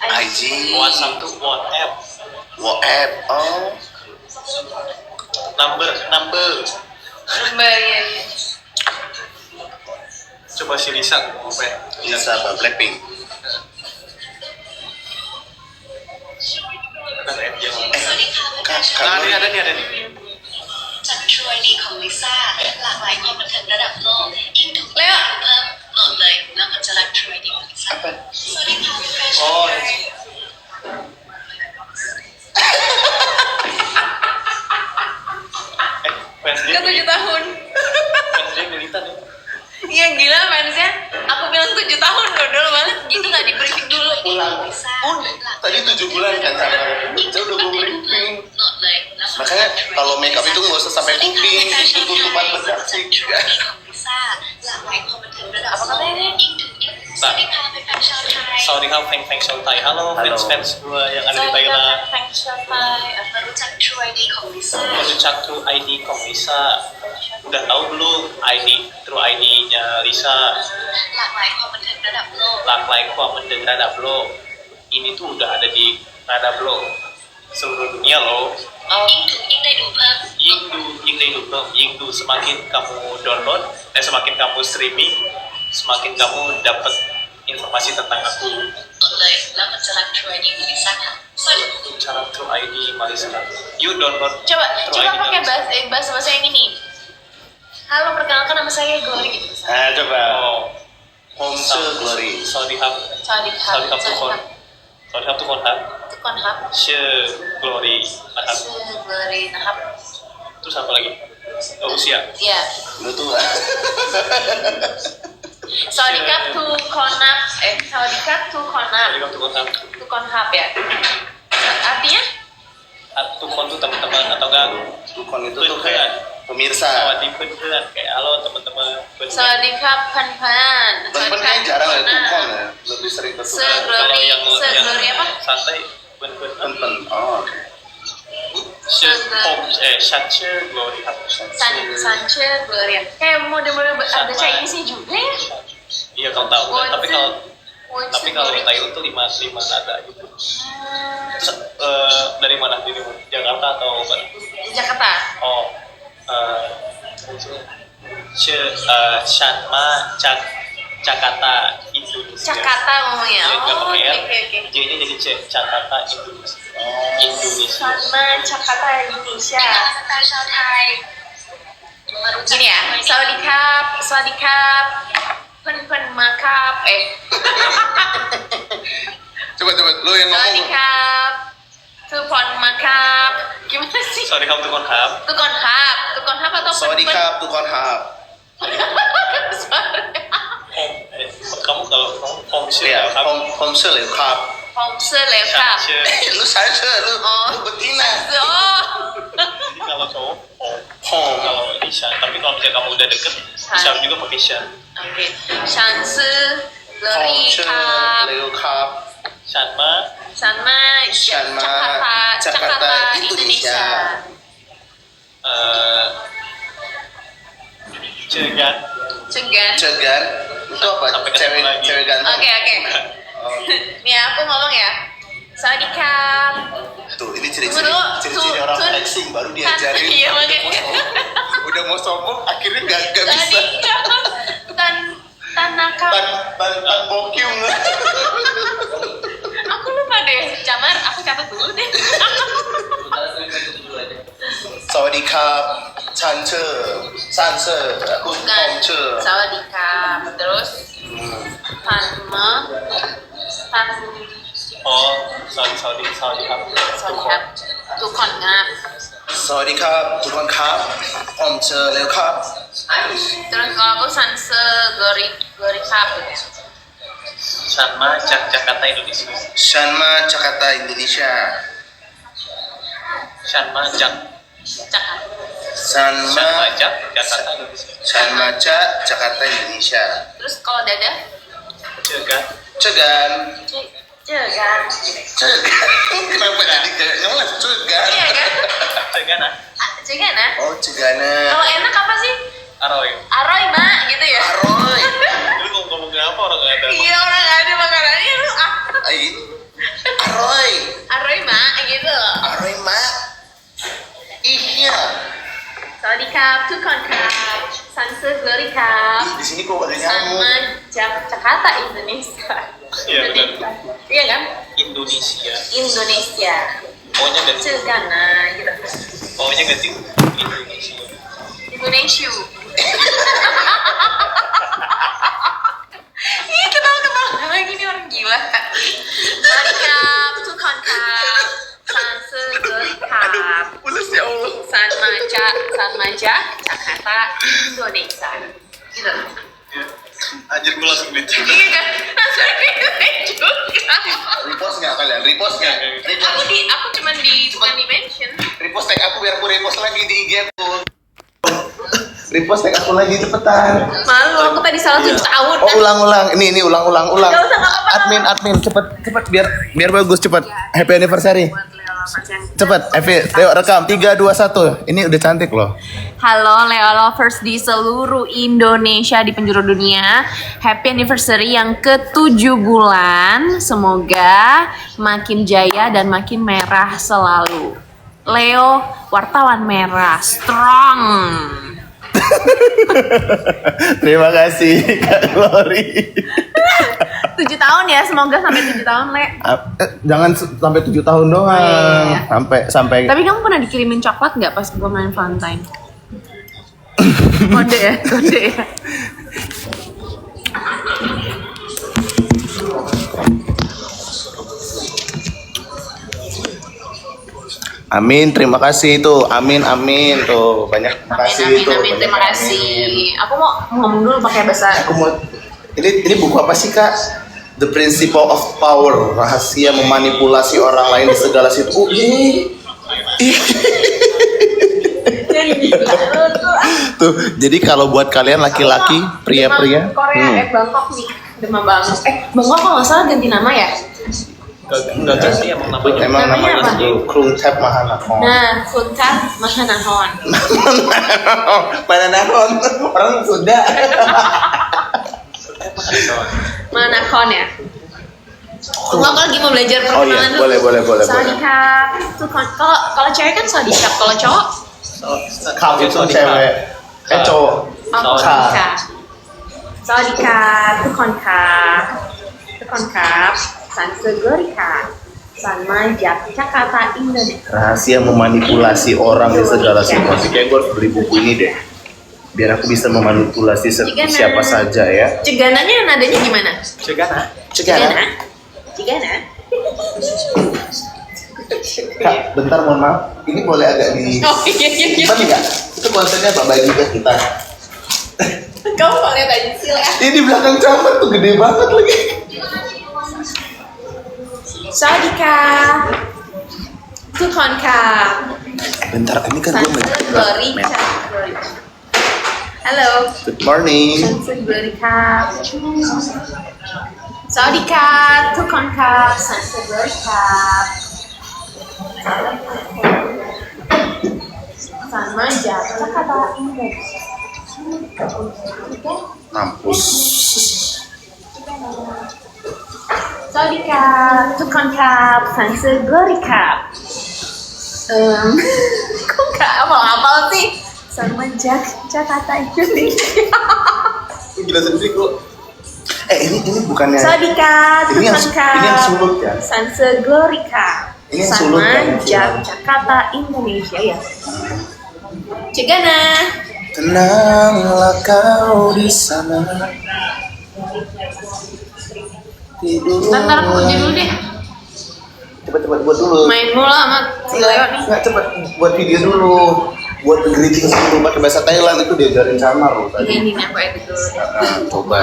IG. WhatsApp tuh WhatsApp WhatsApp. Oh. number Mbak, ya. coba si Lisa ngomong apa ya? Bisa apa? Blackpink. Kan ya, dia ngomong. สวัสดีค่ะแฟนๆชาว Nah, ini ada nih จากทรูไอดีของลิซ่าหลากหลายความบันเทิงระดับโลกยิ่งดู Leo. เพิ่มโหลดเลยแล้วก็จะรักทรูไอดีของลิซ่า Apa? สวัสดีค่ะแฟนๆชาว Oh, fans dia Ke 7 tahun. fans dia militan ya. Iya gila fansnya. Aku bilang 7 tahun dodol banget. Gitu nggak di briefing dulu. Ulang. Tadi 7 bulan kan sama. ยิ่ง Saya ดู udah เพิ่ mau ม briefing. โหลดเลยแล้ว Makanya kalau make up itu nggak usah sampai kuping, itu tutupan bedak sih. Apa katanya ini? Sawadee Feng Feng Show Thai. Halo fans gue yang ada di Thailand. Feng Shanghai. มารู้จัก True ID ของลิซ่า Mencak True IDของLisa. Udah tahu belum True ID-nya Lisa? หลากหลายความบันเทิงระดับโลก Laklai Kuah Mendeng Radap Lo. Ini tuh udah ada di Radap Lo. Seluruh dunia loh. ยิ่งถึงยิ่งได้ดูเพิ่ม Ying du semakin kamu download, semakin kamu streaming, semakin kamu dapat informasi tentang aku. กดเลยแล้วมันจะรัก True ID ของลิซ่าค่ะสวัสดี Cara True ID Marisa. You download. Coba True ID pakai Marisa. bahasa yang ini. Halo, perkenalkan nama saya Glory gitu. Nah, coba. Oh, Home Show Glory. Sawadee-hap. Sawadee Sawadee-hap ทุกคนครับ ทุกคนครับ ชื่อ Glory นะครับ ชื่อ Glory นะครับ Terus apa lagi? Oh, usia. Iya. Lu tua. Sawadeeทุกคนครับ Sawadeeทุกคนครับ Sawadee-hap ทุกคนครับ ทุกคนครับya. Artinya? Tukon tuh teman-teman atau enggak? Tukon itu tuh พื่อน kayak pemirsa. Sawadeeเพื่อนๆkayak halo teman-teman. สวัสดีครับเพื่อนๆ Temen-temen kayaknya jarang ya tukon ya. Lebih sering ke tukon. Kalau yang Glory apa? santai pen-pen. Pen-pen. Oh, oke. ชื่อผมฉันชื่อ Glory ครับ Sanche Gloria. Kayak model-model ada Chinese juga ya. Iya kalau tahu kan, tapi kalau Glory. Thailand tuh lima nada gitu. Terus dari mana? Dari Jakarta atau mana? Jakarta. Oh, Shanma Jakarta Indonesia. Jakarta ngomongnya. Iya, nggak Oh, pakai R. oke. J-nya jadi C. Jakarta Indonesia. Indonesia. Sama Jakarta Indonesia. สไตล์ชาวไทยมารู้จัก Gini ya. Sawadikap. Pen makap. Coba lu yang ngomong. Sawadikap. Tupon makap. Gimana sih? สวัสดีครับทุกคนครับ Tukon hap atau Sawadikap, tukon hap. kamu kalau home show Iya,ครับ home show ya, kap. Homse lewat. ฉันชื่อ Lu saya lu Oh. betina. Oh. kalau cowok Home. kalau ini Shan, tapi kalau misalnya kamu udah deket bisa juga pakai Shan. Oke. Shanse Glory Home show, Cup. Leo Cup. Shanma Sama Shanma, Jakarta Indonesia. Indonesia. Cegan Cegan. Cegan. Itu apa? Sampai ketemu lagi. Cewek ganteng. Oke. Oh. Nih aku ngomong ya. Sawadikap. Tuh, ini Tunggu ciri-ciri dulu. ciri-ciri orang flexing baru diajarin. Iya, makanya. Udah mau sombong akhirnya gak bisa. Sawadikap. Tanaka. Tan bokyung. Aku lupa deh. Jamar, aku catat dulu deh. Sawadikap, Sanche, aku Homche. Sawadikap. Terus Tanma. oh Saudiครับ Sawadikap. Tukon ngap. Sawadikap, tukon kap, Homche, Leo Cup. Terus kalau aku Sanse Glory Cup. Shanma Jakarta Indonesia. Shanma, Jakarta, Indonesia. Shanma Jakarta. Sanma, Jakarta Indonesia. Shanma, Jakarta, Indonesia. Terus kalau dada? Cegan Cegan. Cegan. Cegan. Kenapa jadi kayak ngeles? Cegan. Iya kan? Cegana Cegana. Oh, Cegana. Kalau enak apa sih? Aroy. Aroy mak gitu ya? Aroy. Lu ngomongin apa orang nggak ada? Iya orang nggak ada makanannya lu. Ay, Aroy. Aroy mak gitu. Aroy, Mak. Iya. Sawadikap, Tukon Cup, Sanse Glory Cup, Di sini kok ada sama nyamuk. Jakarta Indonesia. Iya benar. Iya kan? Indonesia. Indonesia. Pokoknya ganti. Cegana gitu. Pokoknya ganti Indonesia. Indonesia. Ih, ketawa lagi nih orang gila. Sawadikap, Tukon Cup, Sanse Glory Cup, Mulus ya Allah. Sanmaja, Jakarta, Indonesia. Gitu. Anjir gue langsung dicek. Iya kan? Langsung di juga. Repost nggak kalian? Repost nggak? Aku cuma bukan di mention. Repost tag aku biar aku repost lagi di IG aku. Repost tag aku lagi cepetan. Malu, aku tadi salah 7 tahun. Oh ulang. Ini ulang. Nggak usah, nggak apa-apa. Admin cepet biar bagus cepet. Happy anniversary. Buat Leo lovers yang Cepet, Evi, Leo rekam 3, 2, 1. Ini udah cantik loh. Halo Leo lovers di seluruh Indonesia, di penjuru dunia. Happy anniversary yang ke-7 bulan. Semoga makin jaya dan makin merah selalu. Leo, wartawan merah, strong. Terima kasih Kak Glory. 7 tahun ya, semoga sampai 7 tahun, Le. Jangan sampai 7 tahun doang. Iya. Sampai Tapi kamu pernah dikirimin coklat nggak pas gua main Valentine? Kode ya. Amin, terima kasih itu. Amin tuh. Banyak terima kasih Amin, itu. Banyak terima kasih. Aku mau ngomong dulu pakai bahasa. Aku mau ini buku apa sih Kak? The Principle of Power, rahasia memanipulasi orang lain di segala situ. Tuh, jadi kalau buat kalian laki-laki, pria-pria, Korea, Bangkok nih, Demam Bangkok. Bangkok kalau nggak salah ganti nama ya? Enggak ganti emang namanya. emang Namanya namanya apa? itu Krungthep Mahanakon. Nah, Kuntat Mahanahon. Mana nahon? Orang Sunda. Manahon ya? Aku lagi mau belajar Oh iya, perkenalan dulu. boleh. Sodikap. Tuh kalau cewek kan sodikap, kalau cowok Kau itu cewek, cowok. sodika. Sodikap, tukonkap, sansegorika, sanmajak, Jakarta, Indonesia. Rahasia memanipulasi orang di segala situasi. Kayak gue harus beli buku ini deh, biar aku bisa memanipulasi siapa saja ya. Cegananya nadanya gimana? Cegana. Cegana. Kak, bentar mohon maaf. Ini boleh agak di Oh iya. simpan nggak? Itu konsepnya Pak bagi ke kita. Kamu mau lihat aja sih, Le. Ini di belakang kamar tuh gede banget lagi. Sodika. Tukonka. Bentar, ini kan gue Sansegorika. Halo. Good morning. Sansegorika. Sodika. Tukonka. Sansegorika. Sanmajak, Jakarta, Indonesia. Mampus. Sodika, tukonkap, sansegorika. Kok gak hafal sih? Sanmajak, Jakarta, Indonesia. Gila sendiri kok. Ini bukannya. Sodika, Ini yang sulut ya? sansegorika. Ini yang sulut kan? Sanmajak, Jakarta, Indonesia ya. Cegana. Tenanglah kau di sana. Tidur. Ntar aku kerja dulu deh. Cepet buat dulu. Main mulu sama si Leo nih. Nggak, cepet buat video dulu. Buat greeting sebelum pakai bahasa Thailand itu diajarin sama lo tadi. Ini aku edit dulu deh. Coba.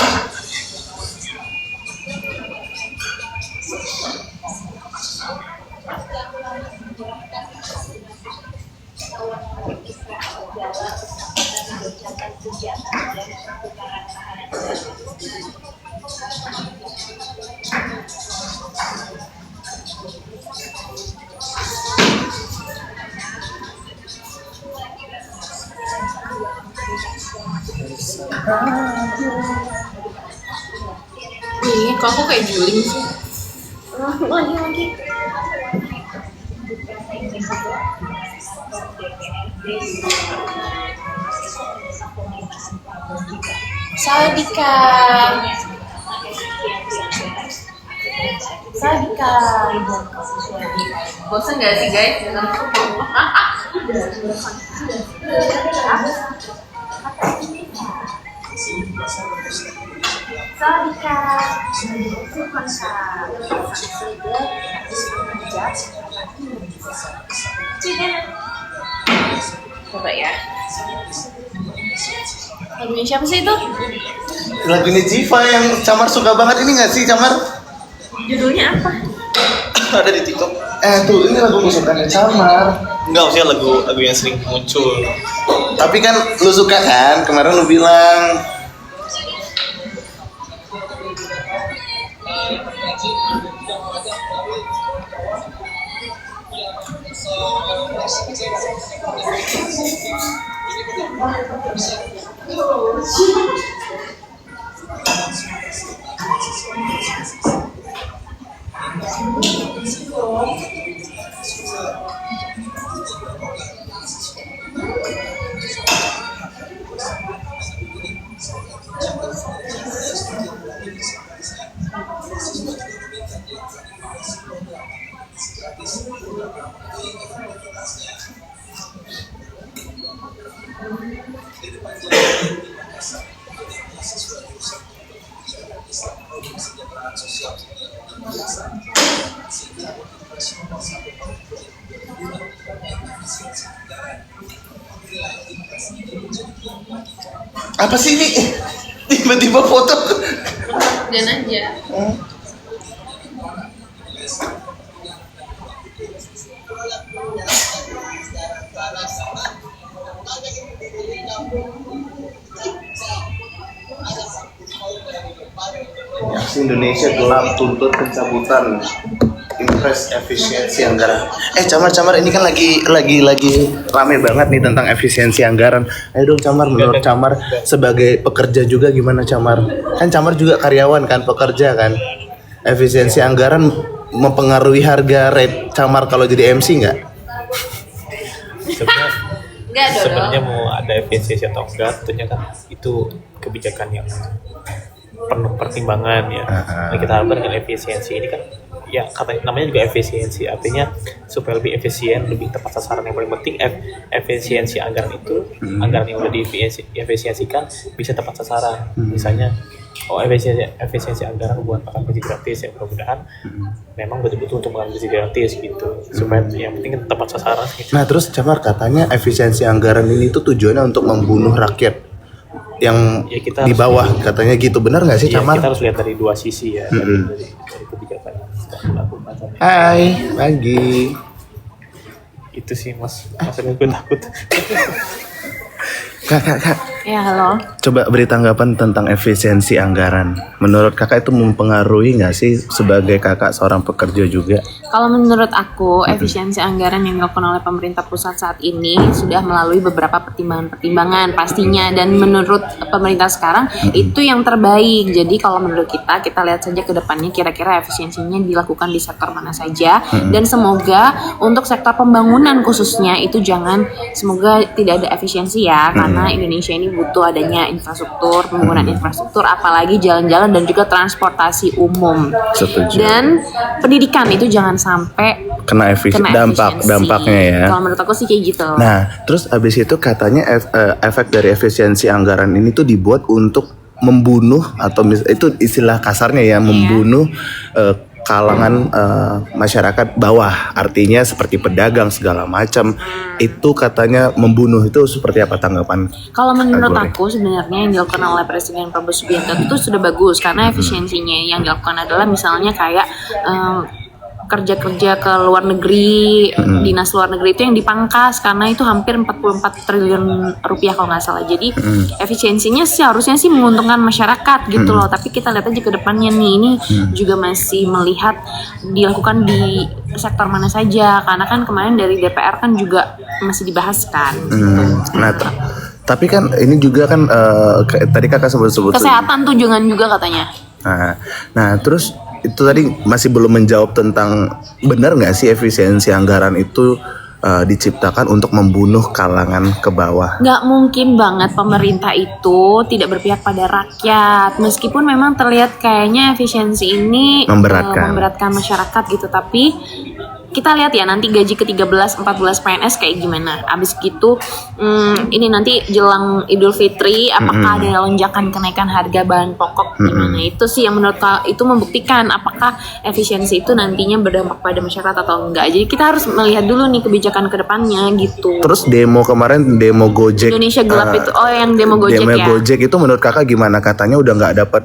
Kok aku kayak juling sih? Lagi. Sadika. Bosan gak sih guys? Sadika. Coba ya. Lagunya siapa sih itu? Lagunya Jiva yang Camar suka banget ini nggak sih Camar? Judulnya apa? Ada di TikTok. Tuh ini lagu kesukaannya Camar. Enggak, maksudnya lagu yang sering muncul. Tapi kan lu suka kan? Kemarin lu bilang. Apa sih ini? Tiba-tiba foto. Dan aja. Aksi Indonesia gelap tuntut pencabutan Impres efisiensi anggaran. Camar ini kan lagi rame banget nih tentang efisiensi anggaran. Ayo dong Camar, menurut Camar sebagai pekerja juga gimana Camar? Kan Camar juga karyawan kan, pekerja kan. Efisiensi anggaran mempengaruhi harga rate Camar kalau jadi MC nggak? Sebenarnya mau ada efisiensi atau enggak, tentunya kan itu kebijakan yang penuh pertimbangan ya. Nah, kita harapkan dengan efisiensi ini kan ya namanya juga efisiensi, artinya supaya lebih efisien, lebih tepat sasaran. Yang paling penting efisiensi anggaran itu, anggaran yang udah diefisiensikan bisa tepat sasaran. Misalnya efisiensi anggaran buat makan gaji gratis ya, mudah-mudahan memang betul-betul untuk makan gaji gratis gitu, supaya yang penting tepat sasaran gitu. Nah terus Camar katanya efisiensi anggaran ini tuh tujuannya untuk membunuh rakyat yang Ya, kita di bawah, katanya gitu, benar nggak sih Ya, Camar? kita harus lihat dari dua sisi ya, dari kebijakan yang sedang dilakukan. Hai, pagi. Itu sih mas gue takut. Kak, Ya, halo. coba beri tanggapan tentang efisiensi anggaran. Menurut kakak itu mempengaruhi nggak sih sebagai kakak seorang pekerja juga? Kalau menurut aku, efisiensi anggaran yang dilakukan oleh pemerintah pusat saat ini sudah melalui beberapa pertimbangan-pertimbangan pastinya, dan menurut pemerintah sekarang itu yang terbaik. Jadi kalau menurut kita lihat saja ke depannya kira-kira efisiensinya dilakukan di sektor mana saja, dan semoga untuk sektor pembangunan khususnya itu semoga tidak ada efisiensi ya, karena Indonesia ini butuh adanya infrastruktur, pembangunan infrastruktur, apalagi jalan-jalan dan juga transportasi umum. Setuju. Dan pendidikan itu jangan sampai Kena efisiensi. dampaknya ya. Kalau menurut aku sih kayak gitu. Nah, terus abis itu katanya efek dari efisiensi anggaran ini tuh dibuat untuk membunuh, atau itu istilah kasarnya ya, membunuh kalangan masyarakat bawah, artinya seperti pedagang segala macam. Itu katanya membunuh. Itu seperti apa tanggapan? Kalau menurut Agore? aku sebenarnya yang dilakukan oleh Presiden Prabowo Subianto itu sudah bagus, karena efisiensinya yang dilakukan adalah misalnya kayak kerja-kerja ke luar negeri, dinas luar negeri itu yang dipangkas karena itu hampir 44 triliun rupiah kalau nggak salah. Jadi efisiensinya sih harusnya sih menguntungkan masyarakat gitu loh. Tapi kita lihat aja ke depannya nih, ini juga masih melihat dilakukan di sektor mana saja, karena kan kemarin dari DPR kan juga masih dibahas kan. Nah, tapi kan ini juga kan tadi kakak sebut-sebut Kesehatan tuh jangan juga katanya. Nah, terus itu tadi masih belum menjawab tentang benar nggak sih efisiensi anggaran itu diciptakan untuk membunuh kalangan ke bawah? Nggak mungkin banget pemerintah itu tidak berpihak pada rakyat, meskipun memang terlihat kayaknya efisiensi ini Memberatkan. memberatkan masyarakat gitu, tapi kita lihat ya nanti gaji ke-13 14 PNS kayak gimana. Abis gitu ini nanti jelang Idul Fitri apakah ada lonjakan kenaikan harga bahan pokok gimana. Itu sih yang menurut itu membuktikan apakah efisiensi itu nantinya berdampak pada masyarakat atau enggak. Jadi kita harus melihat dulu nih kebijakan ke depannya gitu. Terus demo kemarin, demo Gojek Indonesia gelap itu, yang demo Gojek demo ya. Gojek itu menurut kakak gimana? Katanya udah nggak dapat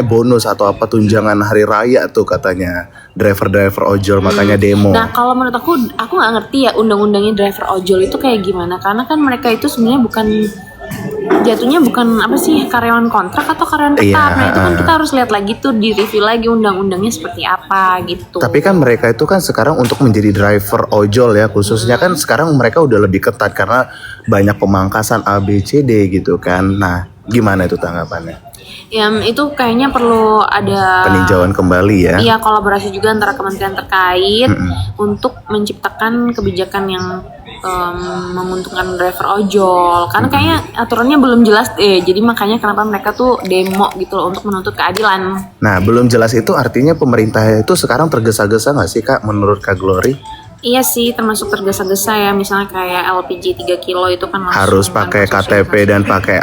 bonus atau apa tunjangan hari raya tuh katanya driver ojol, makanya demo. Nah kalau menurut aku nggak ngerti ya undang-undangnya driver ojol itu kayak gimana, karena kan mereka itu sebenarnya jatuhnya bukan apa sih, karyawan kontrak atau karyawan tetap. Iya, Nah itu kan kita harus lihat lagi tuh, di review lagi undang-undangnya seperti apa gitu. Tapi kan mereka itu kan sekarang untuk menjadi driver ojol ya khususnya kan sekarang mereka udah lebih ketat karena banyak pemangkasan A B C D gitu kan. Nah gimana itu tanggapannya? Ya itu kayaknya perlu ada Peninjauan kembali ya. Iya, kolaborasi juga antara kementerian terkait untuk menciptakan kebijakan yang menguntungkan driver ojol. Karena kayaknya aturannya belum jelas jadi makanya kenapa mereka tuh demo gitu loh untuk menuntut keadilan. Nah belum jelas itu artinya pemerintah itu sekarang tergesa-gesa nggak sih Kak menurut Kak Glory? Iya sih, termasuk tergesa-gesa ya. Misalnya kayak LPG 3 kilo itu kan langsung Harus pakai KTP dan pakai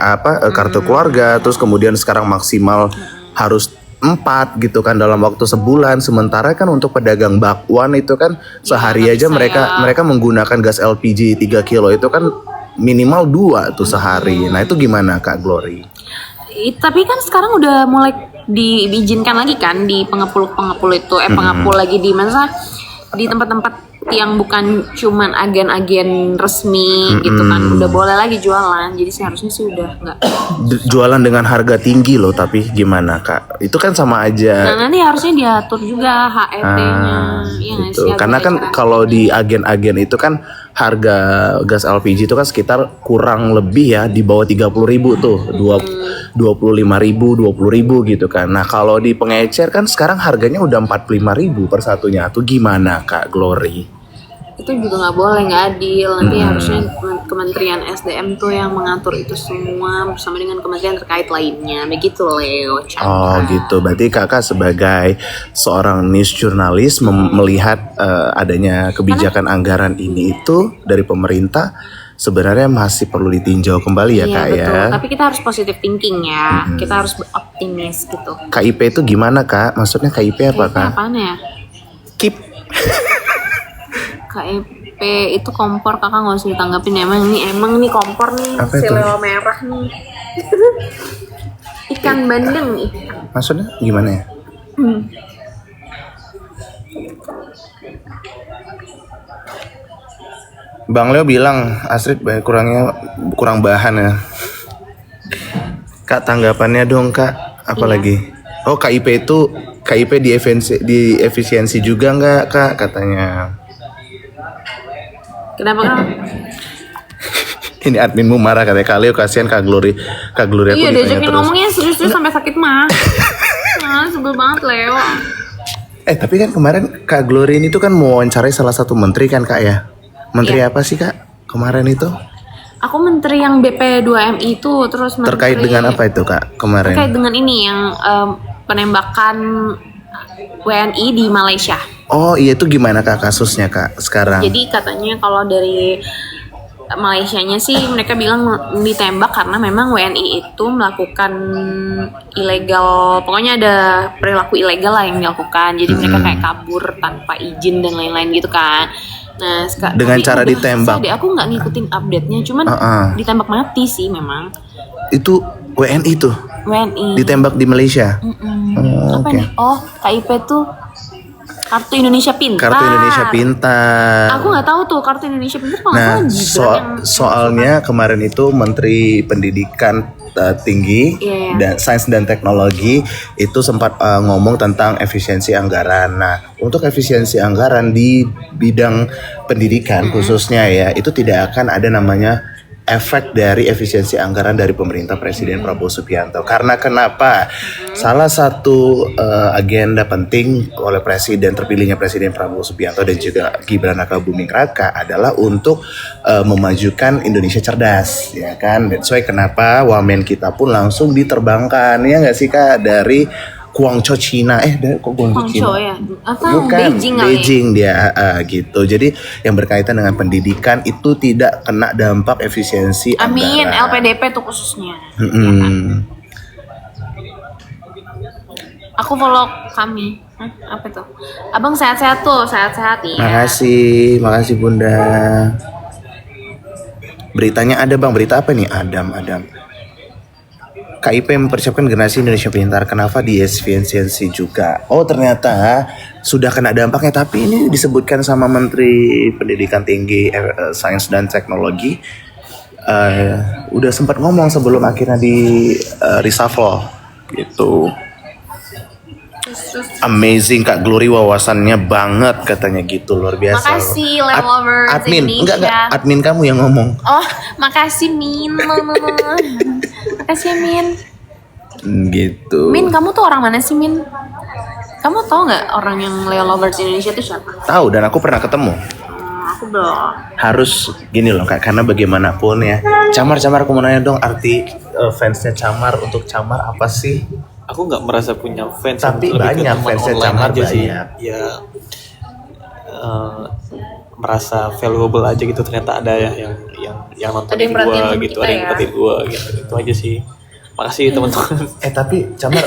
kartu keluarga, terus kemudian sekarang maksimal harus 4 gitu kan dalam waktu sebulan. Sementara kan untuk pedagang bakwan itu kan sehari aja mereka menggunakan gas LPG 3 kilo itu kan minimal 2 tuh sehari. Nah itu gimana Kak Glory? Tapi kan sekarang udah mulai diizinkan lagi kan di pengepul itu pengepul lagi di mana, di tempat-tempat yang bukan cuman agen-agen resmi gitu kan, udah boleh lagi jualan. Jadi seharusnya sih udah nggak Jualan dengan harga tinggi loh, tapi gimana Kak? Itu kan sama aja. Nah nanti harusnya diatur juga HET-nya. Iya nggak Gitu. sih, Karena kan kalau di agen-agen itu kan harga gas LPG itu kan sekitar kurang lebih ya di bawah 30.000 tuh, 25.000, 20.000 gitu kan. Nah kalau di pengecer kan sekarang harganya udah 45.000 per satunya. Tuh gimana Kak Glory? itu juga nggak boleh, nggak adil. Nanti harusnya Kementerian SDM tuh yang mengatur itu semua bersama dengan kementerian terkait lainnya. Begitu Leo Chandra. Oh gitu, berarti kakak sebagai seorang news jurnalis melihat adanya kebijakan anggaran ini itu dari pemerintah sebenarnya masih perlu ditinjau kembali ya Iya, Kak betul. ya. Tapi kita harus positive thinking ya. Kita harus optimis gitu. KIP itu gimana Kak? Maksudnya KIP apa Kak? Apaan ya? KIP. KIP itu kompor, kakak nggak usah ditanggapin. Emang nih kompor nih, Apa si itu? Leo merah nih. Ikan bandeng nih. Maksudnya gimana ya? Bang Leo bilang Astrid kurang bahan ya. Kak tanggapannya dong Kak. Apalagi? Oh KIP itu di efisiensi juga nggak Kak katanya. Kenapa kan? Ini adminmu marah katanya Kak Leo kasihan Kak Glory aku Iya, ditanya diajakin terus. ngomongnya serius-serius sampai sakit mah. Sebel banget Leo. Tapi kan kemarin Kak Glory ini tuh kan mau wawancarai salah satu menteri kan Kak ya. Menteri apa sih Kak kemarin itu? Aku menteri yang BP2MI itu, terus menteri Terkait dengan apa itu Kak kemarin? terkait dengan ini yang penembakan WNI di Malaysia. Oh iya itu gimana Kak kasusnya Kak sekarang? Jadi katanya kalau dari Malaysianya sih mereka bilang ditembak karena memang WNI itu melakukan ilegal, pokoknya ada perilaku ilegal lah yang dilakukan. Jadi mereka kayak kabur tanpa izin dan lain-lain gitu kan. Nah, Dengan tapi cara udah ditembak? selesai deh. Aku nggak ngikutin update-nya, cuman ditembak mati sih memang. Itu WNI tuh WNI. ditembak di Malaysia. Oh, Apa oke. nih? Oh, KIP tuh Kartu Indonesia Pintar. Kartu Indonesia Pintar. Aku nggak tahu tuh Kartu Indonesia Pintar kalau Nah, nggak salah Gibran yang soalnya kemarin itu Menteri Pendidikan Tinggi Iya. dan Sains dan Teknologi itu sempat ngomong tentang efisiensi anggaran. Nah, untuk efisiensi anggaran di bidang pendidikan khususnya ya, itu tidak akan ada namanya efek dari efisiensi anggaran dari pemerintah Presiden Prabowo Subianto. Karena kenapa? Salah satu agenda penting oleh terpilihnya Presiden Prabowo Subianto dan juga Gibran Rakabuming Raka adalah untuk memajukan Indonesia cerdas, ya kan? That's why kenapa wamen kita pun langsung diterbangkan, ya nggak sih Kak, dari Guangzhou Cina. Kok Guangzhou Cina? Guangzhou ya? Atau Bukan, Beijing kali ya? Beijing dia gitu. Jadi yang berkaitan dengan pendidikan itu tidak kena dampak efisiensi Amin, anggaran. LPDP tuh khususnya. Mm-mm. Aku follow kami. Apa tuh? Abang sehat-sehat tuh, sehat-sehat ya. Makasih Bunda. Beritanya ada Bang, berita apa nih? Adam. KIP mempersiapkan generasi Indonesia pintar. Kenapa di efisiensi juga? Oh ternyata sudah kena dampaknya. Tapi ini disebutkan sama Menteri Pendidikan Tinggi, Sains dan Teknologi. Udah sempat ngomong sebelum akhirnya di reshuffle gitu. Amazing Kak Glory, wawasannya banget katanya gitu, luar biasa. Makasih Land Lovers admin, Indonesia. enggak, admin kamu yang ngomong. Oh, makasih Min. Makasih ya, Min. Gitu. Min, kamu tuh orang mana sih, Min? Kamu tau nggak orang yang Leo Lovers Indonesia itu siapa? Tahu, dan aku pernah ketemu. Aku belum. Harus gini loh Kak, karena bagaimanapun ya. Camar aku mau nanya dong, arti fansnya Camar untuk Camar apa sih? Aku nggak merasa punya fans, Tapi lebih ke banyak teman fansnya online Camar, aja sih. banyak. Ya merasa valuable aja gitu, ternyata ada yang nonton Ada yang gua perhatiin sama gitu, kita ada yang ya. perhatiin gua gitu, itu aja sih. Makasih teman-teman. Tapi Camar,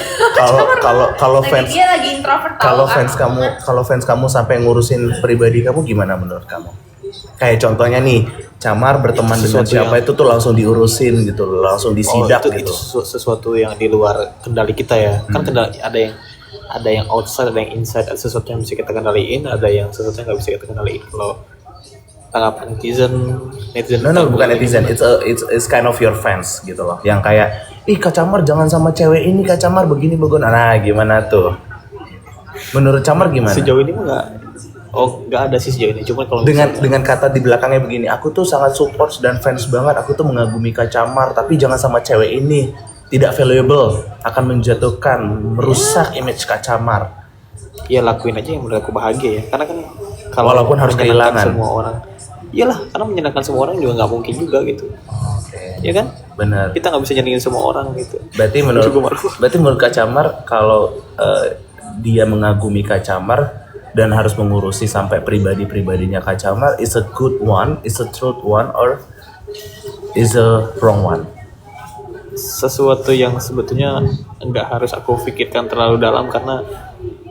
kalau fans Dia lagi introvert tau, kalau fans kamu sampai ngurusin pribadi kamu, gimana menurut kamu? Kayak contohnya nih, Camar berteman dengan Sesuatu siapa itu tuh langsung diurusin gitu, langsung disidak itu gitu. sesuatu yang di luar kendali kita ya. Kan kendali ada yang outside, ada yang inside, ada sesuatu yang bisa kita kendaliin, ada yang sesuatu yang nggak bisa kita kendaliin. Kalau tanggapan netizen No, bukan netizen, it's kind of your fans gitu loh. Yang kayak, ih Kak Camar jangan sama cewek ini, Kak Camar begini. Nah, gimana tuh? Menurut Camar gimana? sejauh ini nggak ada sih sejauh ini. Cuma kalau Dengan kata di belakangnya begini, aku tuh sangat support dan fans banget, aku tuh mengagumi Kak Camar, tapi jangan sama cewek ini, tidak valuable, akan menjatuhkan, merusak image Kak Camar. ya lakuin aja yang menurut aku bahagia ya, karena kan kalau Walaupun harus menyenangkan kehilangan. semua orang, iyalah, karena menyenangkan semua orang juga nggak mungkin juga gitu. Ya kan, Benar. kita nggak bisa nyenengin semua orang gitu. Berarti menurut Kak Camar, kalau dia mengagumi Kak Camar dan harus mengurusi sampai pribadinya Kak Camar, is a good one, is a truth one, or is a wrong one? Sesuatu yang sebetulnya nggak harus aku pikirkan terlalu dalam, karena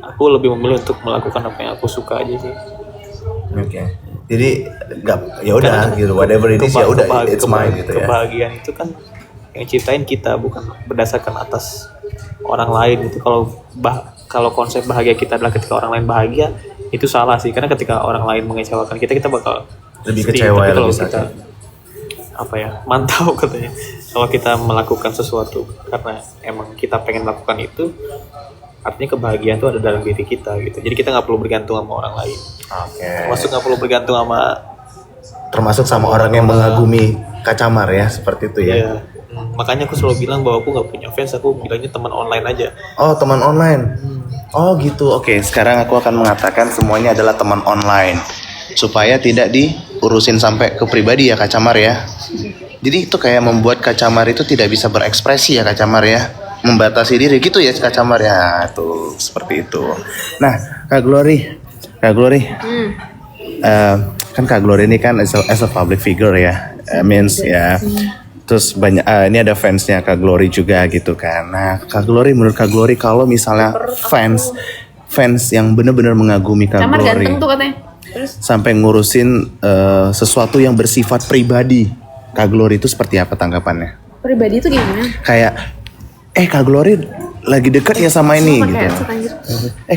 aku lebih memilih untuk melakukan apa yang aku suka aja sih. Oke. Jadi nggak, ya udah gitu, whatever it is ya udah, it's mine gitu ya. Kebahagiaan itu kan yang ciptain kita, bukan berdasarkan atas orang lain gitu. Kalau konsep bahagia kita adalah ketika orang lain bahagia, itu salah sih, karena ketika orang lain mengecewakan kita bakal Lebih sedih. kecewa Tapi ya, kalau lebih kita mantau katanya, kalau kita melakukan sesuatu karena emang kita pengen melakukan itu, artinya kebahagiaan itu ada dalam diri kita gitu. Jadi kita nggak perlu bergantung sama orang lain. Oke. Termasuk nggak perlu bergantung Termasuk sama orang yang mengagumi Kak Camar ya, seperti itu ya. ya. Makanya aku selalu bilang bahwa aku nggak punya fans, aku bilangnya teman online aja. Oh, teman online. Oh gitu. Oke, sekarang aku akan mengatakan semuanya adalah teman online supaya tidak diurusin sampai ke pribadi ya Kak Camar ya. Jadi itu kayak membuat Kak Camar itu tidak bisa berekspresi ya Kak Camar ya, membatasi diri gitu ya Kak Camar ya. Tuh seperti itu. Nah Kak Glory, kan Kak Glory ini kan as a public figure ya, means ya. Terus banyak ini ada fansnya Kak Glory juga gitu kan. Nah Kak Glory, menurut Kak Glory, kalau misalnya fans yang benar-benar mengagumi Kak Camar Glory ganteng tuh katanya. Terus sampai ngurusin sesuatu yang bersifat pribadi, Kak Glory itu seperti apa tanggapannya? pribadi itu gimana? Kayak Kak Glory lagi deket ya sama ini Pakai gitu. headset, anjir.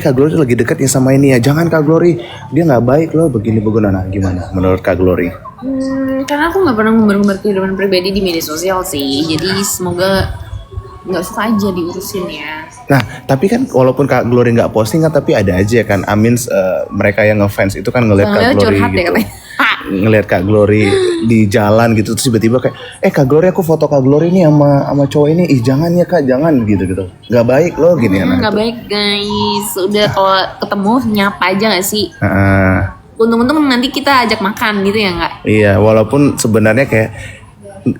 Kak Glory lagi deket ya sama ini ya. Jangan Kak Glory, dia nggak baik loh begini. Nah gimana menurut Kak Glory? Karena aku nggak pernah ngumbar-ngumbar kehidupan pribadi di media sosial sih. Jadi semoga nggak usah aja diurusin ya. Nah, tapi kan walaupun Kak Glory nggak posting kan, tapi ada aja kan. Mereka yang ngefans itu kan ngeliat Kak Glory curhat gitu. ya katanya. Ngeliat Kak Glory di jalan gitu, terus tiba-tiba kayak, Kak Glory, aku foto Kak Glory nih sama cowok ini. Ih jangan ya Kak, jangan gitu. Nggak baik loh gini ya. Nggak baik guys. Udah kalau ketemu nyapa aja nggak sih? Untung-untung nanti kita ajak makan gitu ya nggak? Iya, walaupun sebenarnya kayak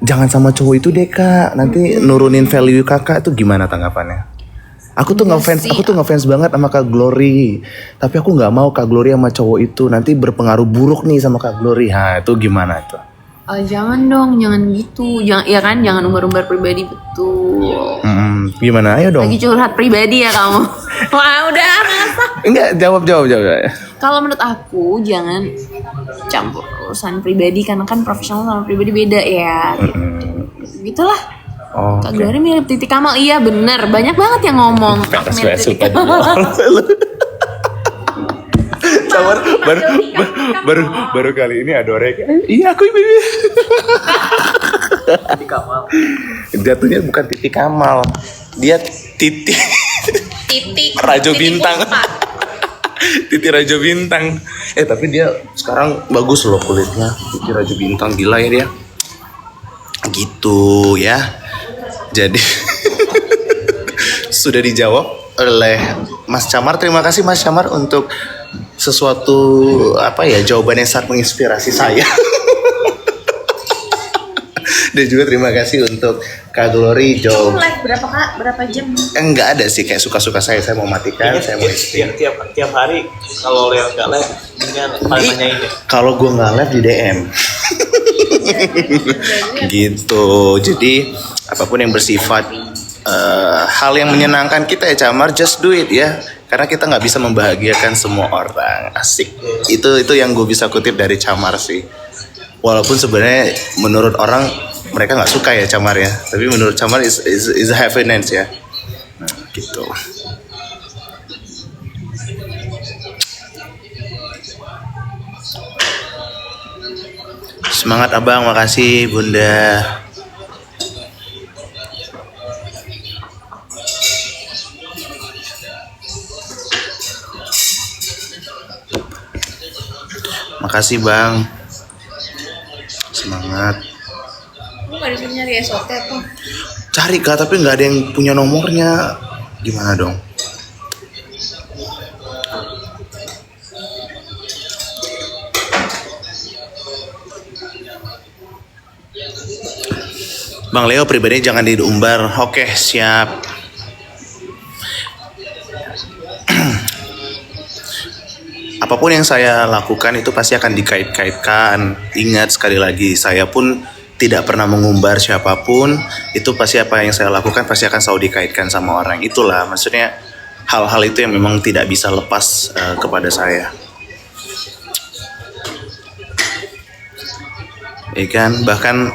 jangan sama cowok itu deh Kak, nanti nurunin value Kakak, itu gimana tanggapannya? Aku tuh Enggak sih. ngefans banget sama Kak Glory. Tapi aku nggak mau Kak Glory sama cowok itu nanti berpengaruh buruk nih sama Kak Glory. Ha, itu gimana tuh? Jangan dong, jangan gitu. Jangan, ya kan, jangan umbar-umbar pribadi, betul. Gimana? Ayo dong. Lagi curhat pribadi ya kamu. Wah, udah masa. Enggak, jawab. Kalau menurut aku jangan campur urusan pribadi karena kan profesional sama pribadi beda ya. Gitulah. Oh, Kak Glory mirip Titi Kamal, iya bener. Banyak banget yang ngomong aku mirip Titi Kamal. Sabar, baru kali ini Adore. Iya, aku ini. Titi Kamal. Jatuhnya bukan Titi Kamal. Dia Titi Titik Rajo titik Bintang. empat. Titi Rajo Bintang. Tapi dia sekarang bagus loh kulitnya. Titi Rajo Bintang, gila ya dia. Gitu ya. Jadi sudah dijawab oleh Mas Camar. Terima kasih Mas Camar untuk sesuatu jawaban yang sangat menginspirasi saya. Dan juga terima kasih untuk Kak Glory jawab. Live berapa Kak? Berapa jam? Enggak ada sih, kayak suka-suka saya mau matikan, saya mau istirahat. Tiap hari kalau Leo nggak live, dengan paling nanyain deh. Kalau gue nggak live di DM. Gitu. Jadi apapun yang bersifat hal yang menyenangkan kita ya Camar, just do it ya. Karena kita nggak bisa membahagiakan semua orang. Asik. Itu yang gue bisa kutip dari Camar sih. Walaupun sebenarnya menurut orang mereka nggak suka ya Camar ya. Tapi menurut Camar is a happiness ya. Nah, gitu. Semangat abang, makasih bunda. Makasih bang. Semangat. Lu gak disuruh nyari SOT apa? Cari kak, tapi nggak ada yang punya nomornya. Gimana dong? Bang Leo pribadi jangan diumbar. Oke, siap. Apapun yang saya lakukan itu pasti akan dikait-kaitkan. Ingat sekali lagi, saya pun tidak pernah mengumbar siapapun. Itu pasti apa yang saya lakukan pasti akan selalu dikaitkan sama orang. Itulah maksudnya hal-hal itu yang memang tidak bisa lepas kepada saya. Ya kan, bahkan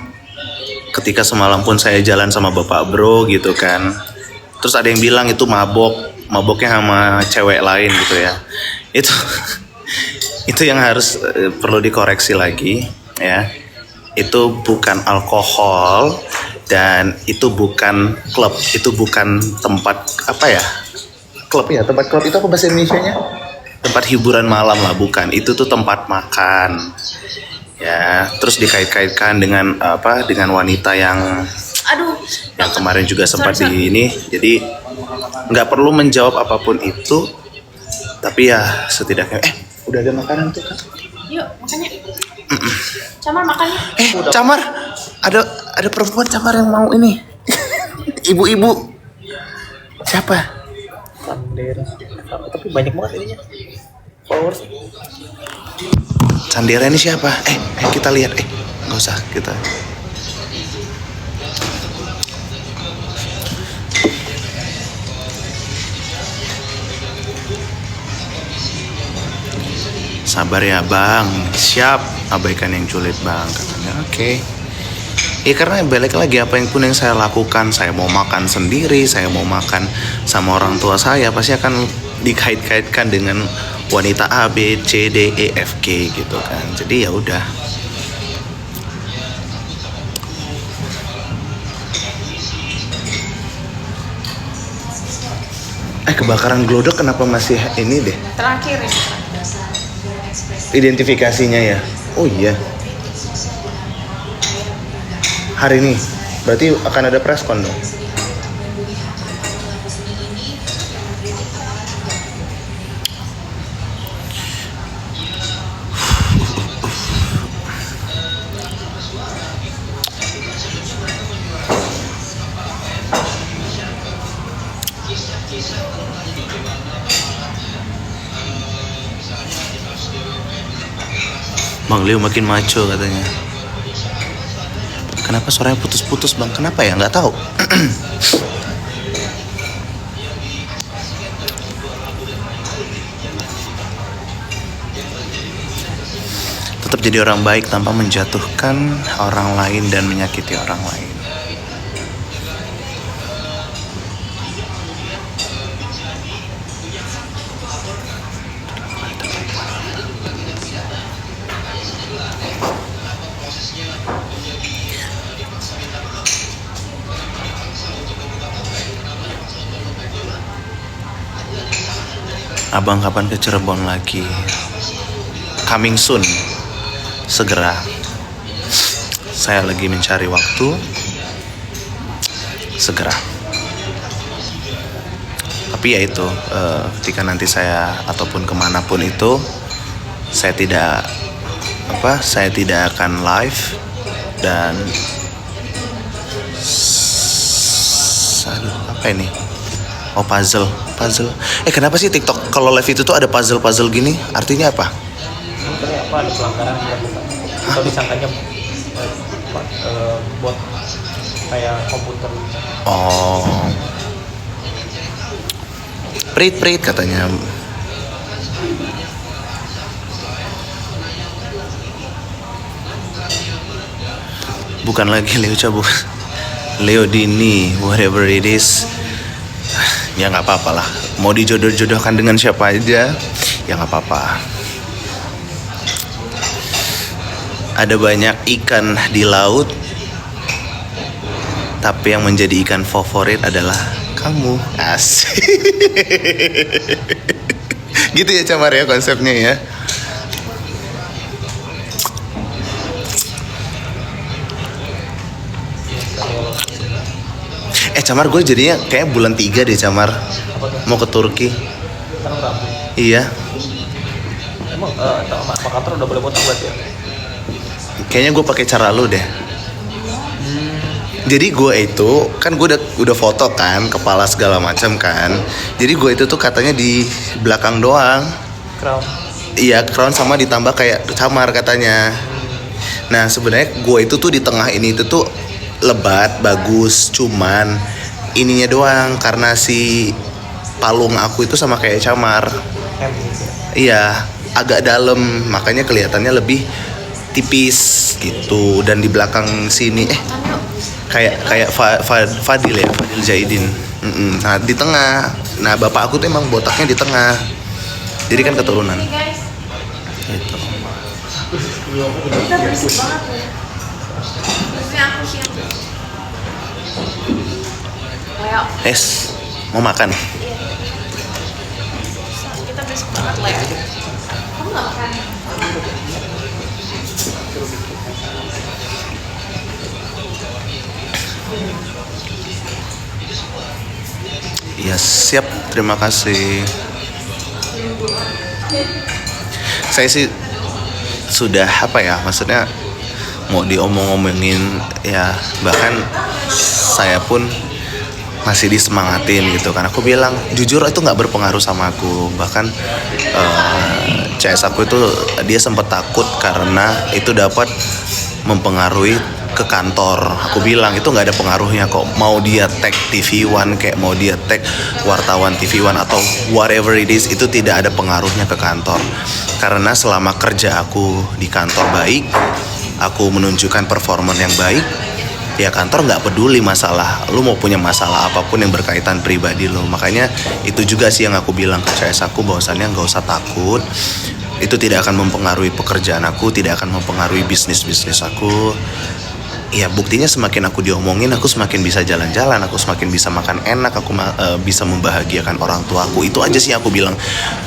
ketika semalam pun saya jalan sama bapak bro gitu kan. Terus ada yang bilang itu maboknya sama cewek lain gitu ya. Itu yang harus perlu dikoreksi lagi ya. Itu bukan alkohol dan itu bukan klub, itu bukan tempat klub ya, tempat klub itu apa bahasa Indonesianya? Tempat hiburan malam lah, bukan. Itu tuh tempat makan. Ya, terus dikait-kaitkan dengan dengan wanita yang kemarin juga sempat di ini. Jadi nggak perlu menjawab apapun itu, tapi ya setidaknya udah ada makanan tuh kan. Yuk, makannya. Camar makannya. Camar, ada perempuan Camar yang mau ini. Ibu-ibu. Siapa? Tapi banyak banget ininya. Followers. Sandera ini siapa? Kita lihat. Nggak usah kita. Sabar ya bang, siap. Abaikan yang julid bang, katanya. Oke. Ya karena balik lagi apa yang pun yang saya lakukan, saya mau makan sendiri, saya mau makan sama orang tua saya, pasti akan dikait-kaitkan dengan wanita A, B, C, D, E, F, G gitu kan. Jadi ya udah. Kebakaran glodok kenapa masih ini deh? Terakhir ya. Identifikasinya ya. Oh iya. Hari ini berarti akan ada preskon dong. Bang Leo makin maco katanya. Kenapa suaranya putus-putus bang? Kenapa ya? Nggak tahu. Tetap jadi orang baik tanpa menjatuhkan orang lain dan menyakiti orang lain. Abang kapan ke Cirebon lagi? Coming soon. Segera. Saya lagi mencari waktu. Segera. Tapi ya itu, ketika nanti saya ataupun kemanapun itu, saya tidak akan live dan apa ini? Oh, puzzle. Kenapa sih TikTok kalau live itu tuh ada puzzle gini? Artinya apa? Sebenarnya apa, ada pelanggaran dilakukan atau disangkanya bot kayak komputer. Oh, prit katanya. Bukan lagi Leo cabut, Leo Dini, whatever it is. Ya nggak apa-apa lah. Mau dijodoh-jodohkan dengan siapa aja, ya nggak apa-apa. Ada banyak ikan di laut, tapi yang menjadi ikan favorit adalah kamu. Asik. Gitu ya Camar ya konsepnya ya. Camar, gue jadinya kayak bulan 3 deh Camar. Mau ke Turki. Sekarang Rabu. Iya. Emang sama kantor udah boleh potong berarti ya? Kayaknya gue pakai cara lu deh. Jadi gue itu kan gue udah foto kan kepala segala macam kan. Jadi gue itu tuh katanya di belakang doang. Crown. Iya, crown sama ditambah kayak Camar katanya. Nah sebenarnya gue itu tuh di tengah ini itu tuh lebat, bagus, cuman ininya doang karena si palung aku itu sama kayak Camar. Iya, agak dalam, makanya kelihatannya lebih tipis gitu. Dan di belakang sini kayak Fadil ya, Fadil Zaidin. Nah di tengah, nah bapak aku tuh emang botaknya di tengah, jadi kan keturunan. Gitu. Kita berisik banget ya. Maksudnya aku sih yang kayak Mau makan? kita berisik banget lah ya. Kamu nggak makan? Ya siap, terima kasih. Saya sih sudah maksudnya mau diomong-omongin ya, bahkan saya pun masih disemangatin gitu kan. Aku bilang jujur itu nggak berpengaruh sama aku, bahkan CS aku itu dia sempat takut karena itu dapat mempengaruhi ke kantor. Aku bilang itu nggak ada pengaruhnya kok, mau dia tag TV One kayak mau dia tag wartawan TV One atau whatever it is, itu tidak ada pengaruhnya ke kantor. Karena selama kerja aku di kantor baik, aku menunjukkan performa yang baik, ya kantor nggak peduli masalah lu mau punya masalah apapun yang berkaitan pribadi lo. Makanya itu juga sih yang aku bilang ke CS aku, bahwasannya nggak usah takut, itu tidak akan mempengaruhi pekerjaan aku, tidak akan mempengaruhi bisnis aku. Ya buktinya semakin aku diomongin, aku semakin bisa jalan-jalan, aku semakin bisa makan enak, aku bisa membahagiakan orang tua aku. Itu aja sih aku bilang.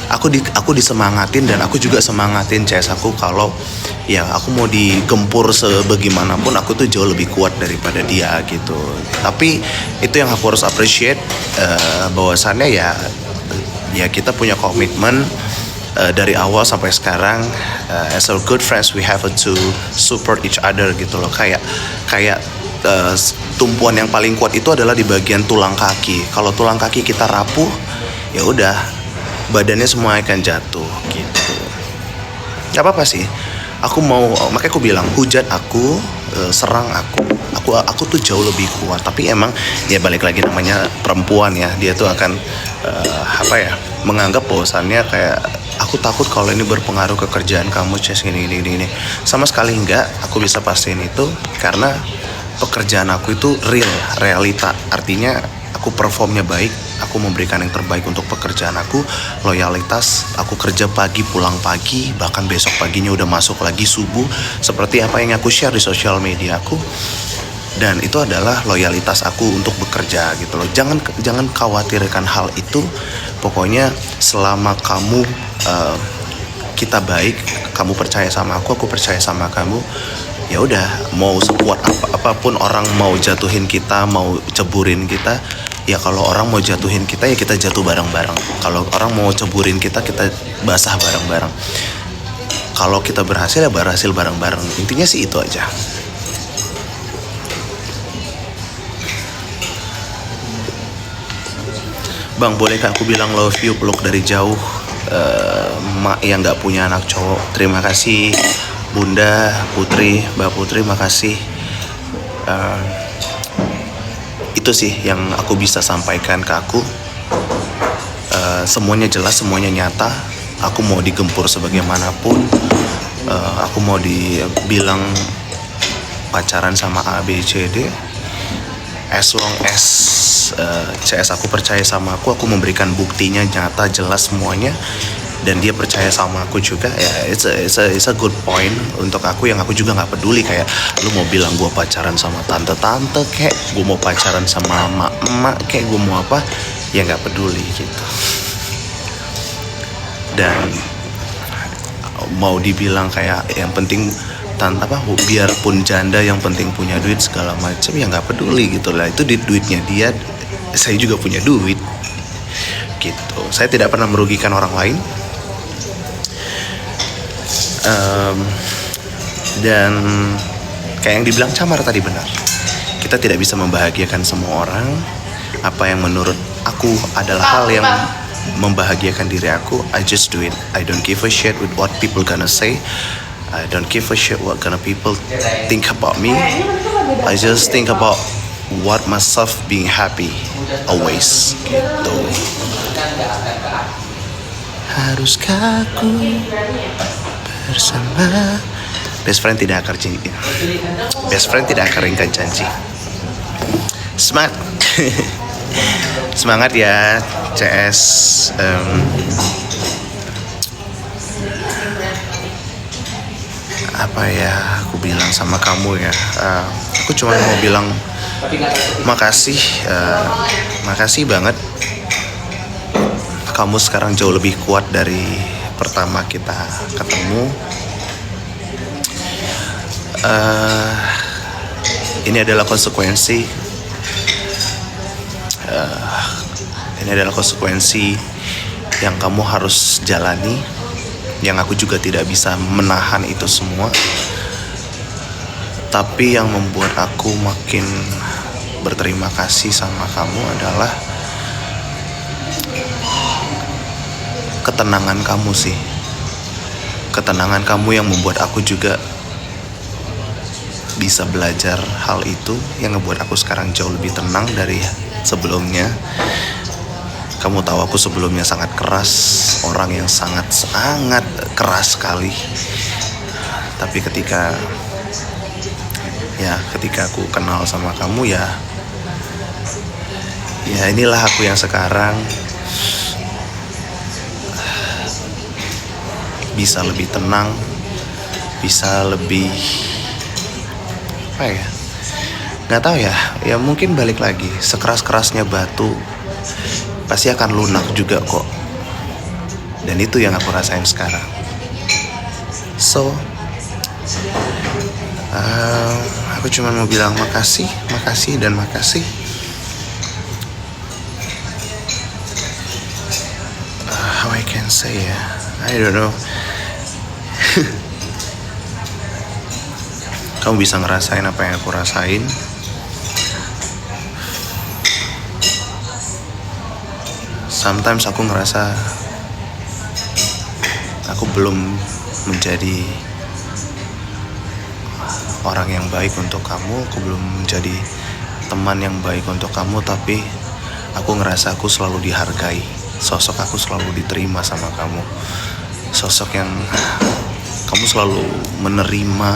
Aku disemangatin dan aku juga semangatin CS aku kalau ya aku mau digempur sebagaimanapun aku tuh jauh lebih kuat daripada dia gitu. Tapi itu yang aku harus appreciate, bahwasannya ya kita punya komitmen dari awal sampai sekarang. As a good friends we have to support each other gitu loh. Kayak tumpuan yang paling kuat itu adalah di bagian tulang kaki. Kalau tulang kaki kita rapuh, ya udah badannya semua akan jatuh gitu. Gak apa-apa sih. makanya aku bilang hujat aku, serang aku tuh jauh lebih kuat. Tapi emang ya balik lagi, namanya perempuan ya, dia tuh akan menganggap bahwasannya kayak aku takut kalau ini berpengaruh ke kerjaan kamu, Ces, gini. Sama sekali enggak, aku bisa pastiin itu karena pekerjaan aku itu realita. Artinya aku performnya baik, aku memberikan yang terbaik untuk pekerjaan aku, loyalitas, aku kerja pagi pulang pagi, bahkan besok paginya udah masuk lagi subuh, seperti apa yang aku share di sosial media aku. Dan itu adalah loyalitas aku untuk bekerja gitu loh. Jangan khawatirkan hal itu. Pokoknya selama kamu kita baik, kamu percaya sama aku percaya sama kamu, ya udah, mau sekuat apapun orang mau jatuhin kita, mau ceburin kita, ya kalau orang mau jatuhin kita ya kita jatuh bareng-bareng. Kalau orang mau ceburin kita basah bareng-bareng. Kalau kita berhasil ya berhasil bareng-bareng. Intinya sih itu aja. Bang, bolehkah aku bilang love you, peluk dari jauh? Mak yang gak punya anak cowok. Terima kasih Bunda Putri, Mbak Putri, makasih. Itu sih yang aku bisa sampaikan ke aku. Semuanya jelas, semuanya nyata. Aku mau digempur sebagaimanapun, aku mau dibilang pacaran sama A, B, C, D, as long as CS aku percaya sama aku memberikan buktinya nyata, jelas semuanya, dan dia percaya sama aku juga, ya it's a good point untuk aku. Yang aku juga nggak peduli kayak lu mau bilang gue pacaran sama tante-tante, kayak gue mau pacaran sama emak-emak, kayak gue mau apa, ya nggak peduli gitu. Dan mau dibilang kayak yang penting biarpun janda yang penting punya duit segala macam, ya nggak peduli gitu lah. Itu duitnya dia, saya juga punya duit gitu. Saya tidak pernah merugikan orang lain. Dan kayak yang dibilang Camar tadi benar, kita tidak bisa membahagiakan semua orang. Apa yang menurut aku adalah hal yang membahagiakan diri aku, I just do it. I don't give a shit with what people gonna say. I don't give a shit what gonna people think about me. I just think about what myself being happy always gitu. Haruskah aku bersama best friend tidak akan janji. Best friend tidak akan ringkan janji. Semangat. Semangat ya CS. Apa ya aku bilang sama kamu ya, aku cuma mau bilang makasih, makasih banget. Kamu sekarang jauh lebih kuat dari pertama kita ketemu. Ini adalah konsekuensi. Ini adalah konsekuensi yang kamu harus jalani. Yang aku juga tidak bisa menahan itu semua. Tapi yang membuat aku makin berterima kasih sama kamu adalah ketenangan kamu sih. Ketenangan kamu yang membuat aku juga bisa belajar hal itu, yang ngebuat aku sekarang jauh lebih tenang dari sebelumnya. Kamu tahu aku sebelumnya sangat keras, orang yang sangat keras sekali. Tapi ketika aku kenal sama kamu, ya inilah aku yang sekarang bisa lebih tenang, bisa lebih nggak tahu ya mungkin balik lagi, sekeras-kerasnya batu pasti akan lunak juga kok. Dan itu yang aku rasain sekarang. So aku cuma mau bilang makasih dan makasih. How I can say ya, I don't know. Kamu bisa ngerasain apa yang aku rasain. Sometimes aku ngerasa aku belum menjadi orang yang baik untuk kamu, aku belum menjadi teman yang baik untuk kamu, tapi aku ngerasa aku selalu dihargai. Sosok aku selalu diterima sama kamu. Sosok yang kamu selalu menerima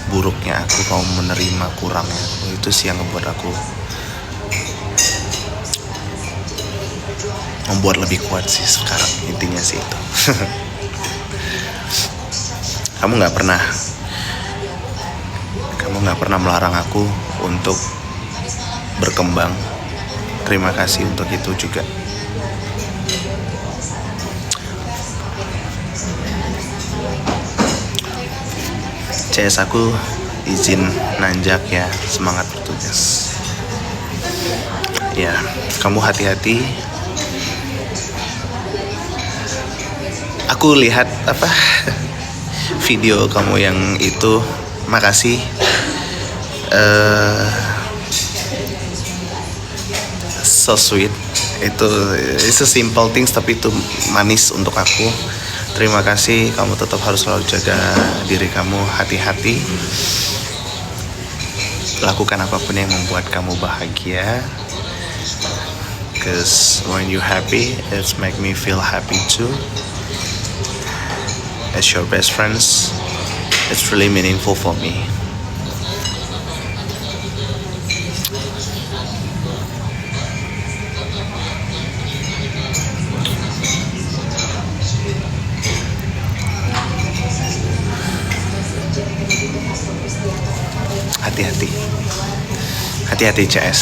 buruknya aku, kamu menerima kurangnya aku. Itu sih yang membuat aku membuat lebih kuat sih sekarang, intinya sih itu. Kamu nggak pernah melarang aku untuk berkembang. Terima kasih untuk itu juga. CS aku izin nanjak ya, semangat bertugas. Ya, kamu hati-hati. Aku lihat video kamu yang itu, makasih. So sweet. It's a simple things tapi itu manis untuk aku. Terima kasih. Kamu tetap harus selalu jaga diri kamu, hati-hati. Lakukan apapun yang membuat kamu bahagia. Cause when you happy, it's make me feel happy too. As your best friends, it's really meaningful for me. Hati-hati CS.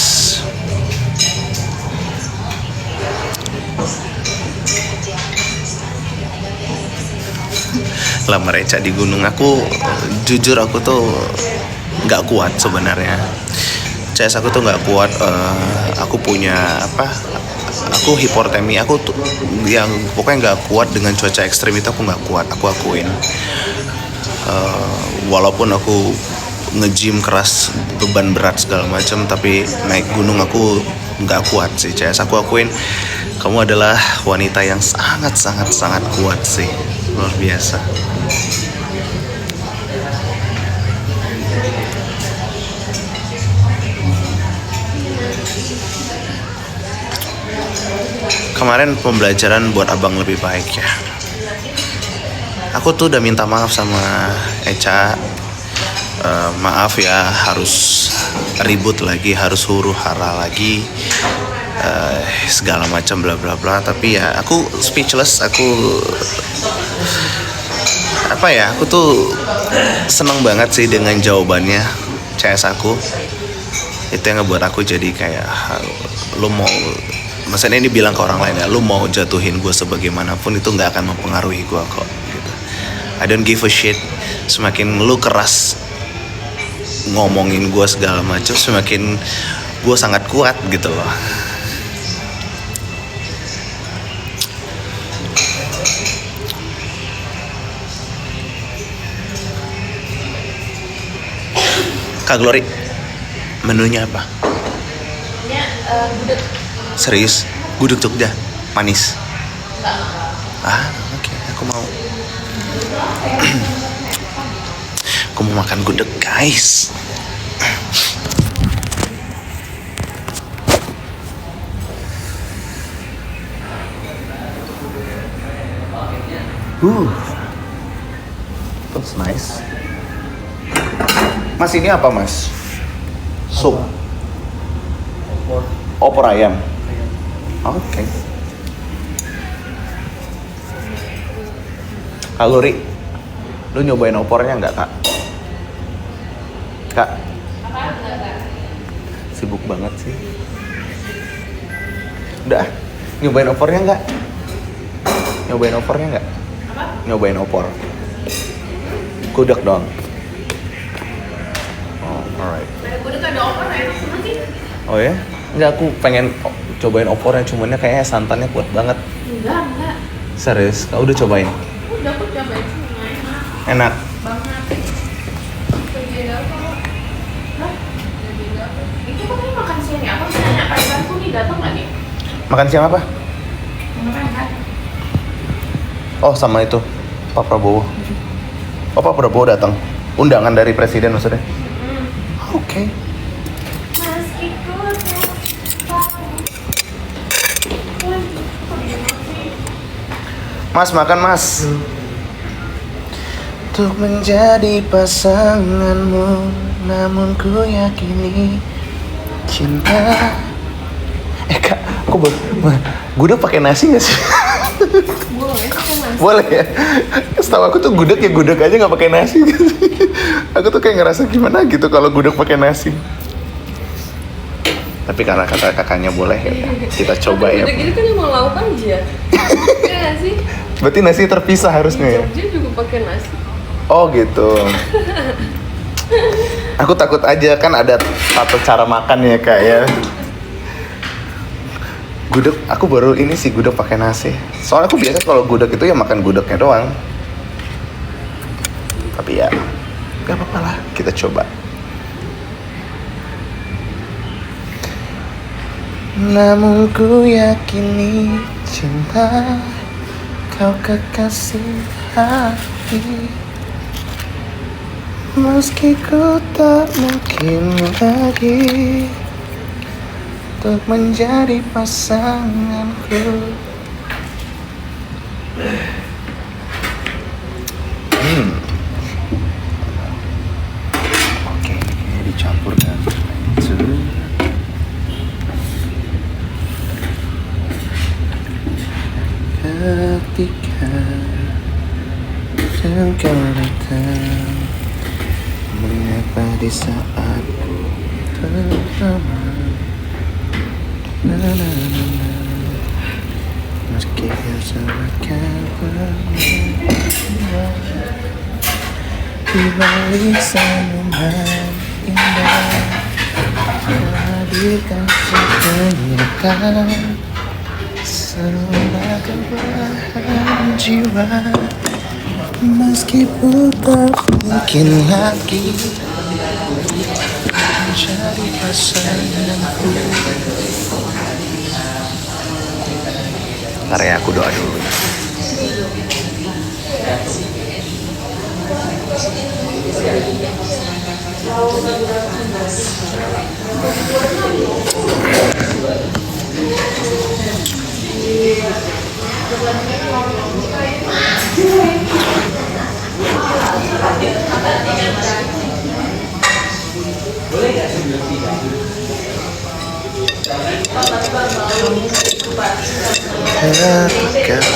Lamar Eca di gunung, aku jujur aku tuh nggak kuat sebenarnya. CS aku tuh nggak kuat. Aku punya aku hipotermi, aku tuh yang pokoknya nggak kuat dengan cuaca ekstrim itu, aku nggak kuat, aku akuin. Walaupun aku nge-gym keras, beban berat segala macam, tapi naik gunung aku nggak kuat sih CS. Aku akuin kamu adalah wanita yang sangat kuat sih, luar biasa. Kemarin pembelajaran buat abang lebih baik ya. Aku tuh udah minta maaf sama Eca. Maaf ya, harus ribut lagi, harus huru hara lagi, segala macam bla bla bla. Tapi ya aku speechless. Aku tuh seneng banget sih dengan jawabannya CS aku. Itu yang ngebuat aku jadi kayak, lu mau, maksudnya ini bilang ke orang lain ya, lu mau jatuhin gue sebagaimanapun itu nggak akan mempengaruhi gue kok gitu. I don't give a shit. Semakin lu keras ngomongin gue segala macam, semakin gue sangat kuat gitu loh. Kak Glory, menunya apa? Gudeg. Serius? Gudeg Jogja? Manis? Oke, aku mau. Aku mau makan gudeg, guys. That's nice. Mas, ini apa, Mas? Sup. Opor ayam. Oke. Kalori. Lu nyobain opornya nggak, Kak? Kak? Sibuk banget sih. Udah, nyobain opornya nggak? Nyobain opornya nggak? Nyobain opor. Gudeg dong. Oh, alright. Gudeg ada opor enak banget sih. Oh ya? Enggak, aku pengen cobain opornya, cuman kayaknya santannya kuat banget. Enggak. Serius? Kau udah cobain? Udah, aku cobain semua enak. Enak? Banget. Beda apa? Hah? Beda apa? Itu katanya makan siang ya? Apa misalnya pasanganku nih datang lagi? Makan siang apa? Makan kan? Oh, sama itu Pak Prabowo. Oh, Pak Prabowo datang. Undangan dari presiden maksudnya? Oke. Mas, makan mas. Untuk menjadi pasanganmu, namun ku yakini cinta. Kak, aku gudeg pakai nasi nggak sih? Boleh ya. Setahu aku tuh gudeg ya gudeg aja nggak pakai nasi. Aku tuh kayak ngerasa gimana gitu kalau gudeg pakai nasi. Tapi karena kata kakaknya boleh ya, kita coba ya. Gudeg ini kan emang lauk aja. Iya nggak sih? Berarti nasi terpisah harusnya ya? Jogja juga pakai nasi. Oh gitu. Aku takut aja kan ada satu cara makan ya kak ya. Gudeg, aku baru ini sih gudeg pakai nasi. Soalnya aku biasa kalau gudeg itu ya makan gudegnya doang. Tapi ya, gak apa-apa lah, kita coba. Namun ku yakini cinta, kau kekasih hati. Meski ku tak mungkin lagi untuk menjadi pasanganku. Oke, dicampur dengan itu. Ketika engkau datang, mengapa di saat pertama, meski bersamakan berdua, di balik senyuman indah, hadirkan kenyataan, selalu belahan jiwa. Meskipun tak mungkin lagi menjadi pasanganku. Ntar ya aku doa dulu.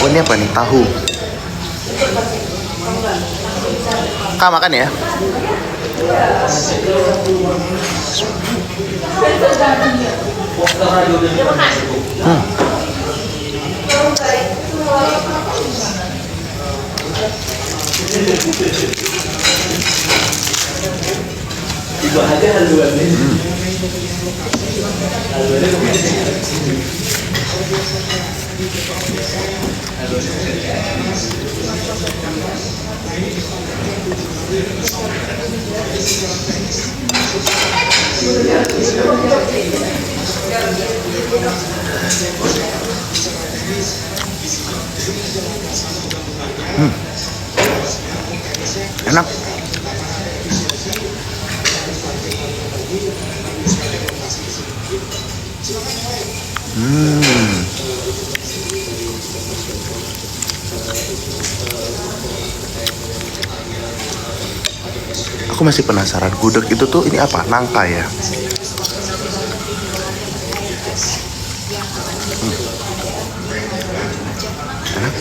Oh ini apa nih? Tahu. Kak makan ya? Enak. Aku masih penasaran gudeg itu tuh ini apa? Nangka ya? Enak.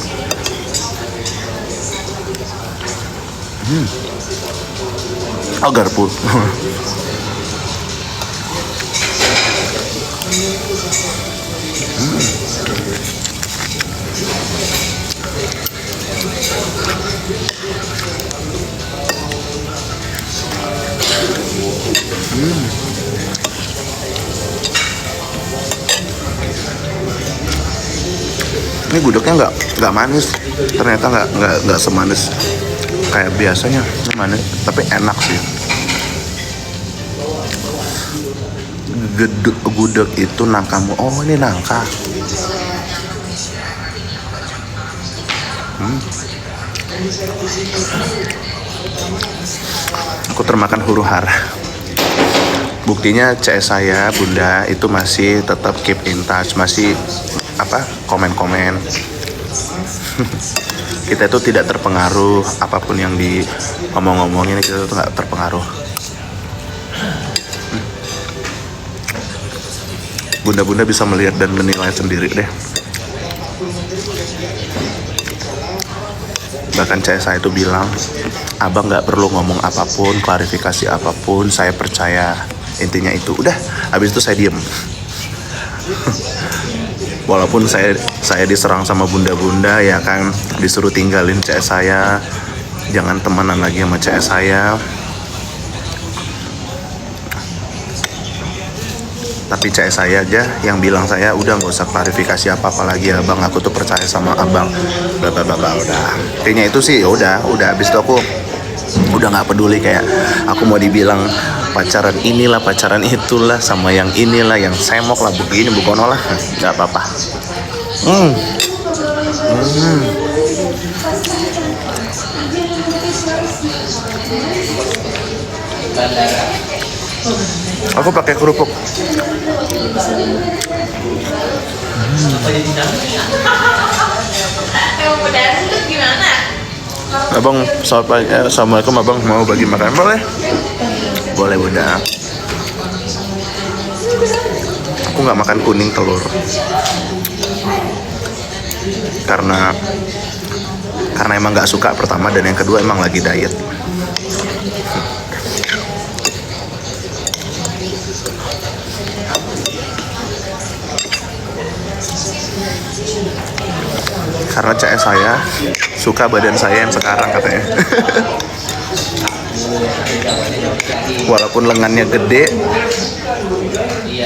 Oh garpu. Ini gudegnya nggak manis, ternyata nggak semanis kayak biasanya. Ini manis, tapi enak sih. Gudeg itu nangkamu. Oh ini nangka. Aku termakan huru hara. Buktinya CS saya, Bunda itu masih tetap keep in touch, masih komen-komen. Kita itu tidak terpengaruh apapun yang diomong-omongin, kita itu nggak terpengaruh. Bunda-bunda bisa melihat dan menilai sendiri deh. Bahkan saya itu bilang, abang nggak perlu ngomong apapun, klarifikasi apapun, saya percaya. Intinya itu, udah. Habis itu saya diem. Walaupun saya diserang sama bunda-bunda, ya kan, disuruh tinggalin CS saya, jangan temenan lagi sama CS saya. Tapi CS saya aja yang bilang saya udah nggak usah klarifikasi apa-apa lagi ya bang, aku tuh percaya sama abang. Udah. Intinya itu sih udah. Habis itu aku udah nggak peduli, kayak aku mau dibilang pacaran inilah, pacaran itulah, sama yang inilah, yang semok lah, begini, bukono lah, nggak apa-apa. Aku pakai kerupuk. Emang pedas itu gimana? Abang, assalamualaikum abang, mau bagi makan? Boleh bunda. Aku nggak makan kuning telur karena emang nggak suka pertama, dan yang kedua emang lagi diet. Karena CS saya suka badan saya yang sekarang katanya. Walaupun lengannya gede,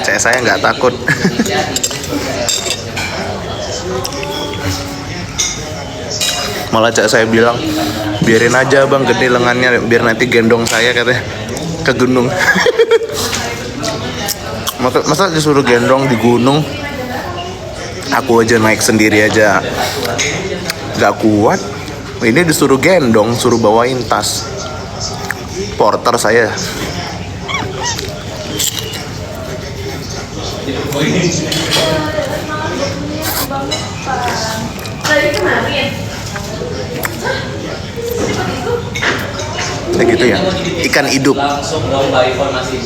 CS saya nggak takut. Malah CS saya bilang, biarin aja bang gede lengannya, biar nanti gendong saya katanya ke gunung. Masa disuruh gendong di gunung? Aku aja naik sendiri aja gak kuat, ini disuruh gendong, suruh bawain tas. Porter saya. Kayak gitu ya, ikan hidup. Langsung lomba informasi.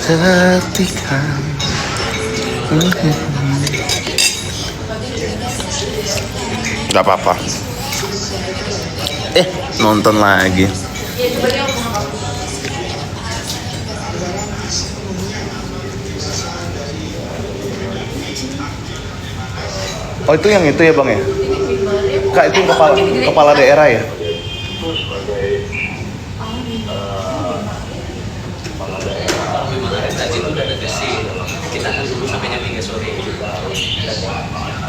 Ketika nggak apa-apa. Nonton lagi. Oh itu yang itu ya bang ya? Kak itu kepala daerah ya? Tadi udah ada sih, kita akan tunggu sampai jam 3 sore.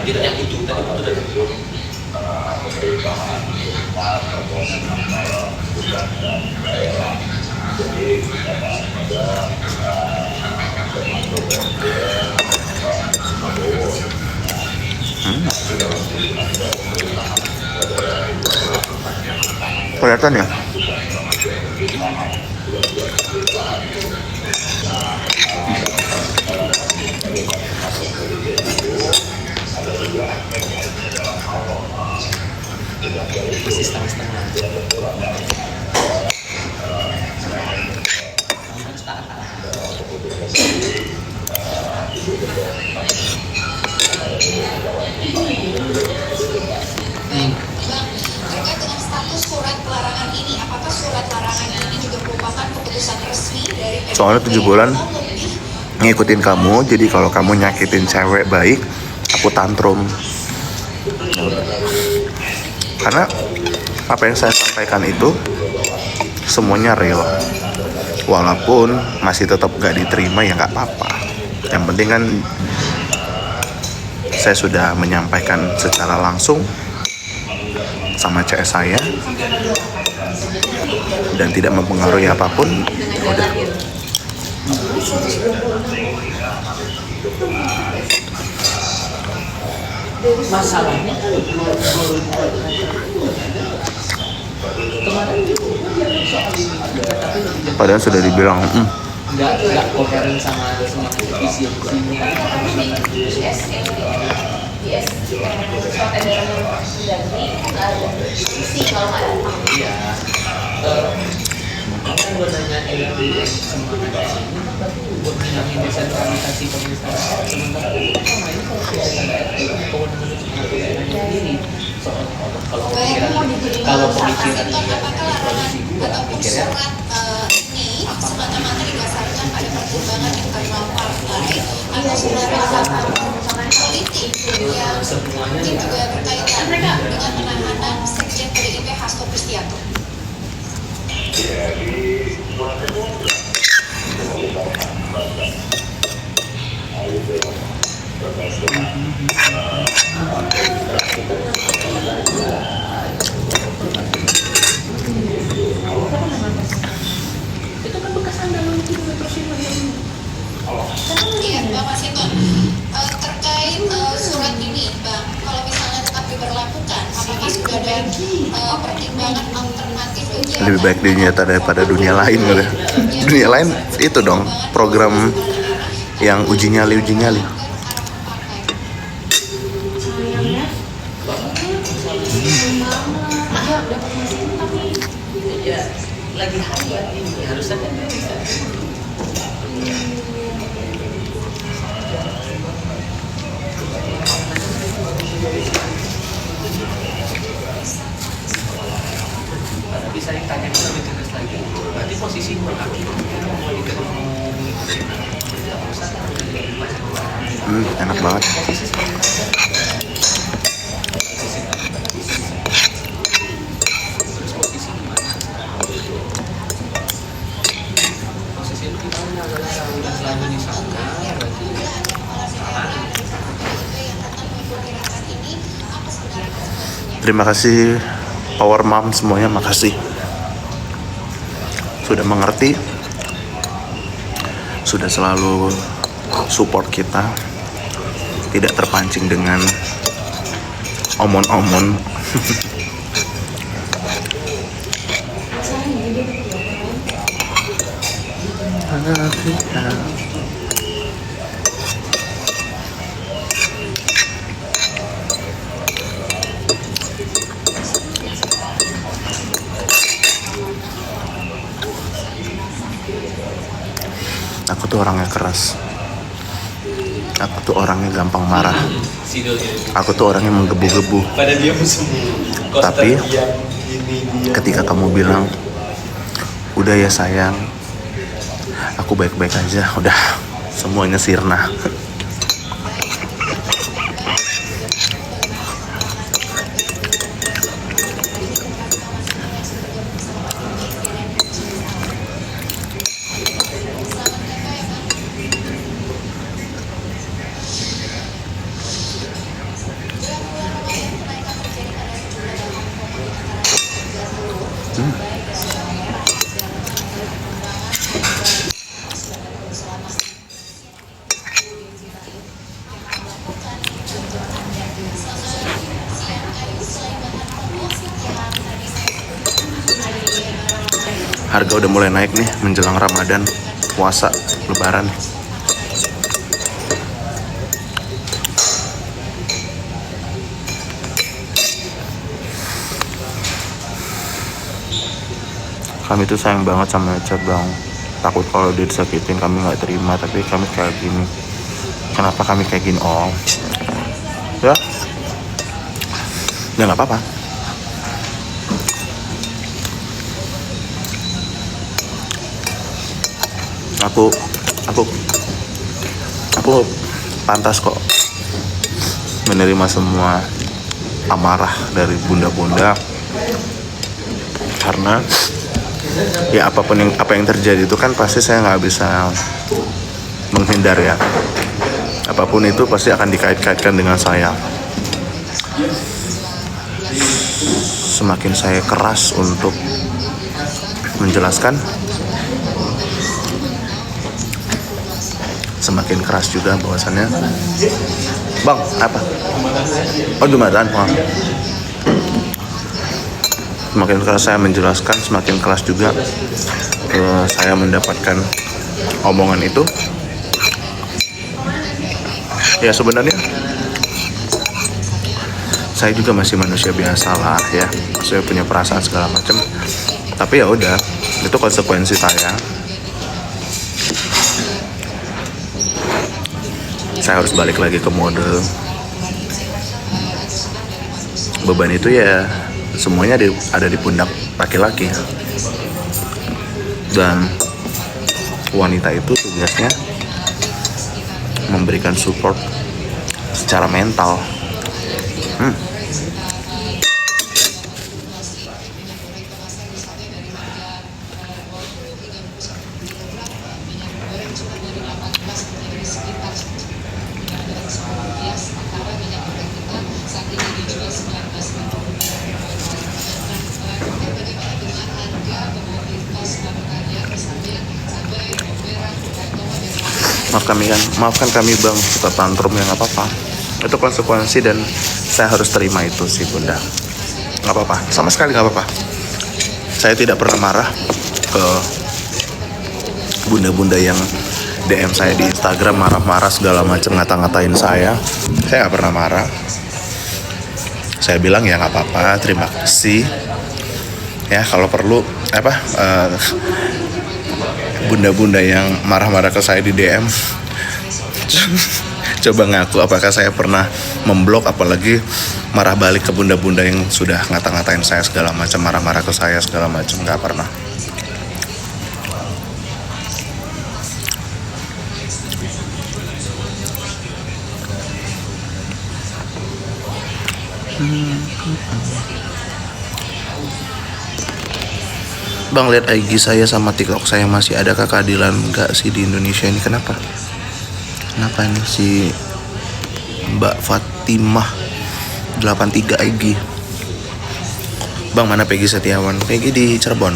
Jadi yang itu tadi udah. Kelihatan ya? Masih setengah-setengah. Terkait dengan status surat larangan ini, apakah surat larangan ini juga merupakan keputusan resmi dari PDIP? Soalnya 7 bulan ngikutin kamu, jadi kalau kamu nyakitin cewek baik, aku tantrum. Karena apa yang saya sampaikan itu semuanya real. Walaupun masih tetap gak diterima ya gak apa-apa. Yang penting kan saya sudah menyampaikan secara langsung sama CS saya dan tidak mempengaruhi apapun. Udah. Masalahnya kan kemarin juga dia soal ini juga, tapi lebih jauh. Padahal sudah dibilang, Nggak koheren sama efisiensinya. Iya. Makanya gue nanya LDM sama sini, tapi buat ngilangin desentralisasi pemerintahan. Sementara itu sama ini kalau pemerintah daerah itu kewenangan untuk mengatur daerahnya sendiri. Soalnya kalau pemikiran dia produksi gua, mikirnya ini semata-mata didasarkan pada pertimbangan internal partai atau pertimbangan politik yang semuanya mungkin ya. juga berkaitan dengan penahanan Sekjen PDIP Hasto Kristianto. Iya, Bang Masinton. Terkait surat ini, Bang, kalau misalnya tetap diberlakukan, apakah sudah ada pertimbangan alternatif kegiatan? lebih baik di nyata daripada dunia lain gitu. Dunia lain itu dong, program yang uji nyali. Ya lagi hambat ini harusnya kan dia bisa. Bisa ditanya lebih tegas lagi. Berarti posisi dua kaki mau ngikutin tidak usah kan udah jadi banyak. Enak banget. Posisi seperti apa? Terus posisi di mana? Posisi itu kita udah selalu disangka berarti salah. Terima kasih Power Mom semuanya, makasih sudah mengerti, sudah selalu support kita, tidak terpancing dengan omon-omon. Aku tuh orangnya keras. Aku tuh orangnya gampang marah. Aku tuh orangnya menggebu-gebu. Pada dia semua. Tapi ketika kamu bilang, udah ya sayang, aku baik-baik aja, udah semuanya sirna. Harga udah mulai naik nih menjelang Ramadan, puasa, Lebaran. Kami tuh sayang banget sama Eca Bang. Takut kalau dia disakitin kami nggak terima, tapi kami kayak gini. Kenapa kami kayak gini? Oh, ya nggak apa-apa. Aku pantas kok menerima semua amarah dari bunda-bunda, karena ya apa yang terjadi itu kan pasti saya nggak bisa menghindar ya. Apapun itu pasti akan dikait-kaitkan dengan saya. Semakin saya keras untuk menjelaskan, semakin keras juga bahwasannya. Bang, apa? Oh, Jumatan, maaf. Semakin keras saya menjelaskan, semakin keras juga saya mendapatkan omongan itu. Ya sebenarnya saya juga masih manusia biasa lah ya, saya punya perasaan segala macam. Tapi ya udah, itu konsekuensi saya. Saya harus balik lagi ke mode. Beban itu ya semuanya ada di pundak laki-laki. Dan wanita itu tugasnya memberikan support secara mental. Maafkan kami bang, suka tantrum ya nggak apa-apa. Itu konsekuensi dan saya harus terima itu sih bunda. Nggak apa-apa, sama sekali nggak apa-apa. Saya tidak pernah marah ke bunda-bunda yang DM saya di Instagram marah-marah segala macam, ngata-ngatain saya. Saya nggak pernah marah. Saya bilang ya nggak apa-apa, terima kasih. Ya kalau perlu bunda-bunda yang marah-marah ke saya di DM coba ngaku apakah saya pernah memblok, apalagi marah balik ke bunda-bunda yang sudah ngata-ngatain saya segala macam, marah-marah ke saya segala macam. Nggak pernah. Bang, lihat IG saya sama TikTok saya, masih adakah keadilan nggak sih di Indonesia ini? Kenapa ini si Mbak Fatimah 83 IG? Bang, mana Peggy Setiawan? Peggy di Cirebon.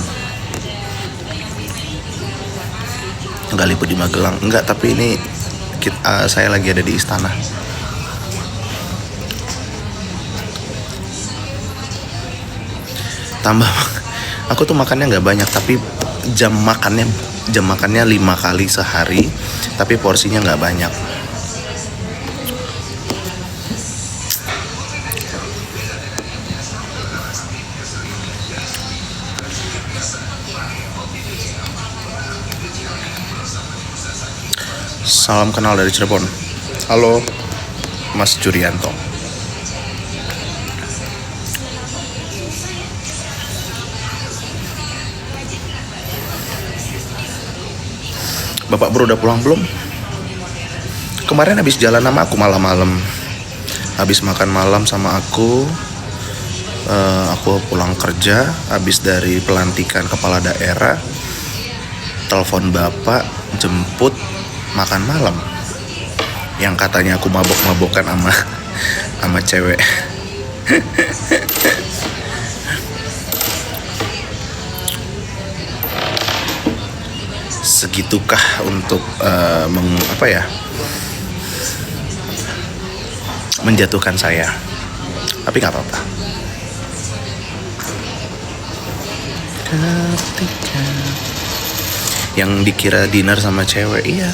Enggak, liput di Magelang. Enggak, tapi ini saya lagi ada di istana. Tambah, aku tuh makannya nggak banyak, tapi jam makannya 5 kali sehari, tapi porsinya nggak banyak. Salam kenal dari Cirebon. Halo Mas Jurianto. Bapak bro udah pulang belum? Kemarin habis jalan sama aku malam-malam, habis makan malam sama aku pulang kerja, habis dari pelantikan kepala daerah, telepon bapak jemput makan malam, yang katanya aku mabok-mabokan sama cewek. Segitukah untuk menjatuhkan saya? Tapi nggak apa-apa. Yang dikira dinner sama cewek, iya.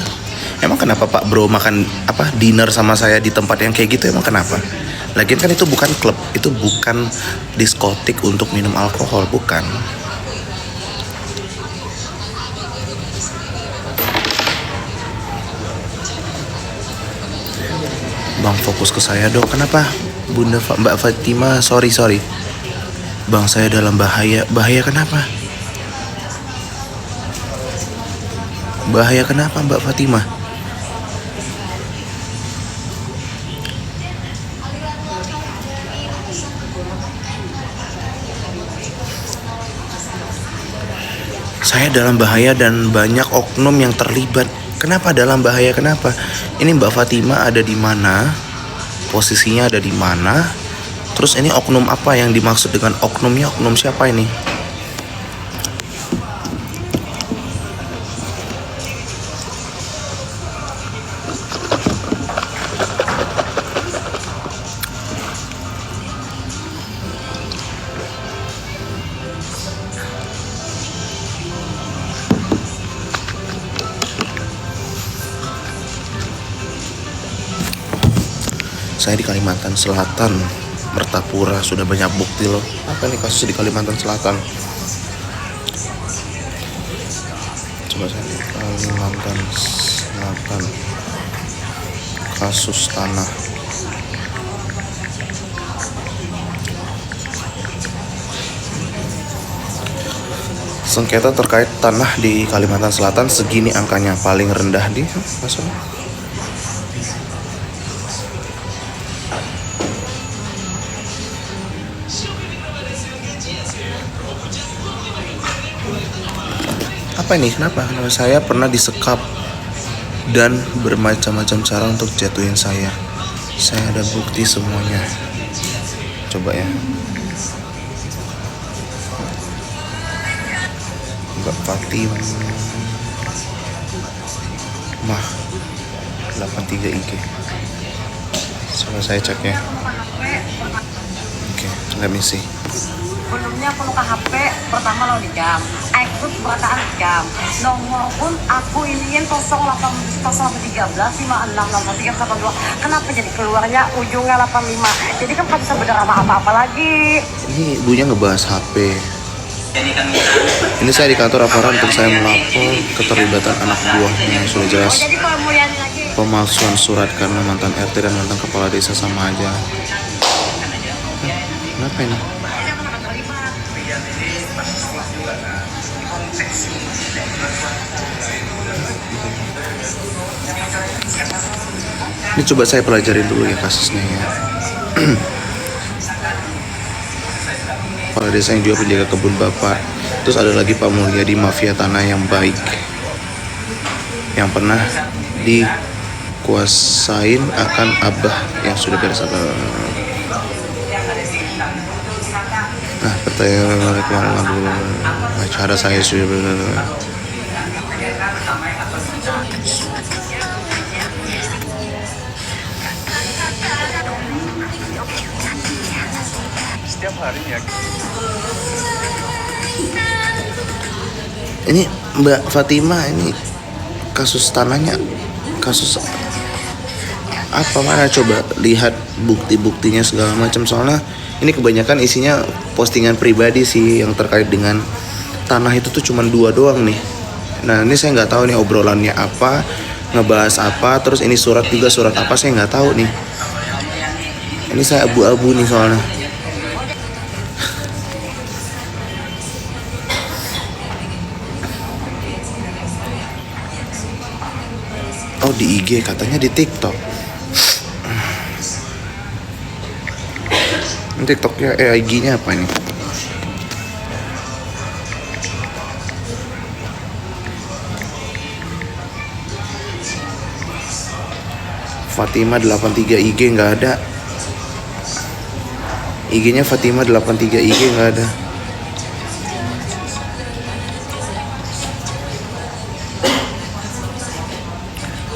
Emang kenapa Pak Bro makan dinner sama saya di tempat yang kayak gitu? Emang kenapa? Lagian kan itu bukan klub, itu bukan diskotik untuk minum alkohol, bukan. Bang, fokus ke saya dong. Kenapa Bunda Mbak Fatimah? Sorry Bang, saya dalam bahaya. Bahaya kenapa? Bahaya kenapa Mbak Fatimah? Saya dalam bahaya dan banyak oknum yang terlibat. Kenapa dalam bahaya? Kenapa? Ini Mbak Fatimah ada di mana? Posisinya ada di mana? Terus ini oknum apa yang dimaksud dengan oknumnya? Oknum siapa ini? saya di Kalimantan Selatan, Mertapura, sudah banyak bukti loh. Apa nih kasus di Kalimantan Selatan? Coba saya di Kalimantan Selatan, kasus tanah. Sengketa terkait tanah di Kalimantan Selatan segini angkanya, paling rendah di masalah. Apa ini? Kenapa? Karena saya pernah disekap dan bermacam-macam cara untuk jatuhin saya. Saya ada bukti semuanya. Coba ya. Mbak Fatim Mah 83 IG. Coba saya cek ya. Oke, let me see. Sebelumnya aku luka HP, pertama lo di jam, ikut berataan jam, nomor pun aku iniin 0813 566382. Kenapa jadi keluarnya ujungnya 85? Jadi kan gak bisa bener sama apa-apa lagi. Ini ibunya ngebahas HP. Ini saya di kantor aparat untuk saya melapor keterlibatan anak buahnya. Sudah jelas Jadi kalau mau yang lagi pemalsuan surat karena mantan RT dan mantan kepala desa sama aja. Kenapa ini? Ini coba saya pelajarin dulu ya kasusnya ya. Kepala desa yang juga penjaga kebun bapak. Terus ada lagi Pak Mulya di mafia tanah yang baik, yang pernah dikuasain akan abah yang sudah beres. Nah, pertanyaan kemarin acara saya sudah Setiap harinya. Ini Mbak Fatimah, ini kasus tanahnya, kasus apa, mana coba lihat bukti-buktinya segala macam. Soalnya ini kebanyakan isinya postingan pribadi sih yang terkait dengan tanah itu tuh cuma 2 doang nih. Nah ini saya nggak tahu nih obrolannya apa, ngebahas apa, terus ini surat juga, surat apa saya nggak tahu nih. Ini saya abu-abu nih soalnya. Oh di IG, katanya di TikTok. TikToknya IG-nya apa ini? Fatimah 83 IG nggak ada. IG-nya Fatimah 83 IG nggak ada.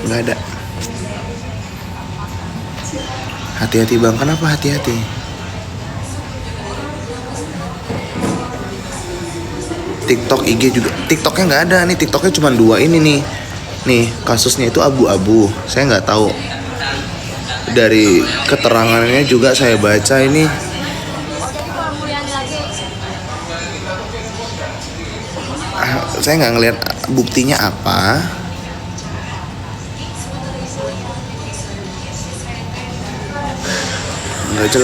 Nggak ada. Hati-hati bang, kenapa hati-hati? TikTok, IG juga. TikToknya nggak ada nih. TikToknya cuma 2 ini nih. Nih kasusnya itu abu-abu. Saya nggak tahu. Dari keterangannya juga saya baca ini. Saya nggak ngelihat buktinya apa. Nggak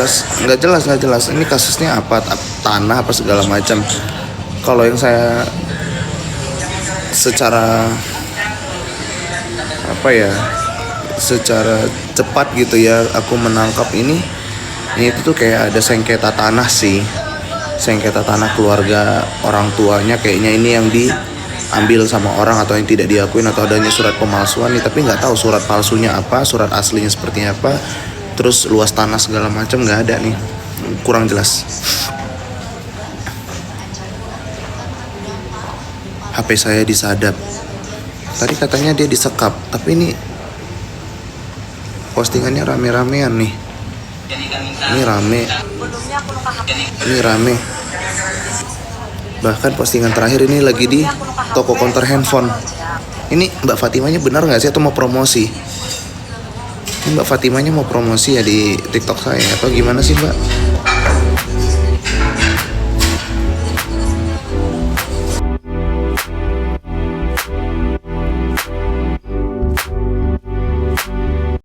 jelas. Ini kasusnya apa? Tanah apa segala macam. Kalau yang saya secara apa ya, secara cepat gitu ya, aku menangkap ini tuh kayak ada sengketa tanah sih, sengketa tanah keluarga orang tuanya. Kayaknya ini yang diambil sama orang atau yang tidak diakuin, atau adanya surat pemalsuan nih, tapi nggak tahu surat palsunya apa, surat aslinya seperti apa. Terus luas tanah segala macam nggak ada nih, kurang jelas. HP saya disadap. Tadi katanya dia disekap, tapi ini postingannya rame-ramean nih. Ini rame. Bahkan postingan terakhir ini lagi di toko counter handphone. Ini Mbak Fatimahnya benar nggak sih atau mau promosi? Mbak Fatimanya mau promosi ya di TikTok saya atau gimana sih Mbak?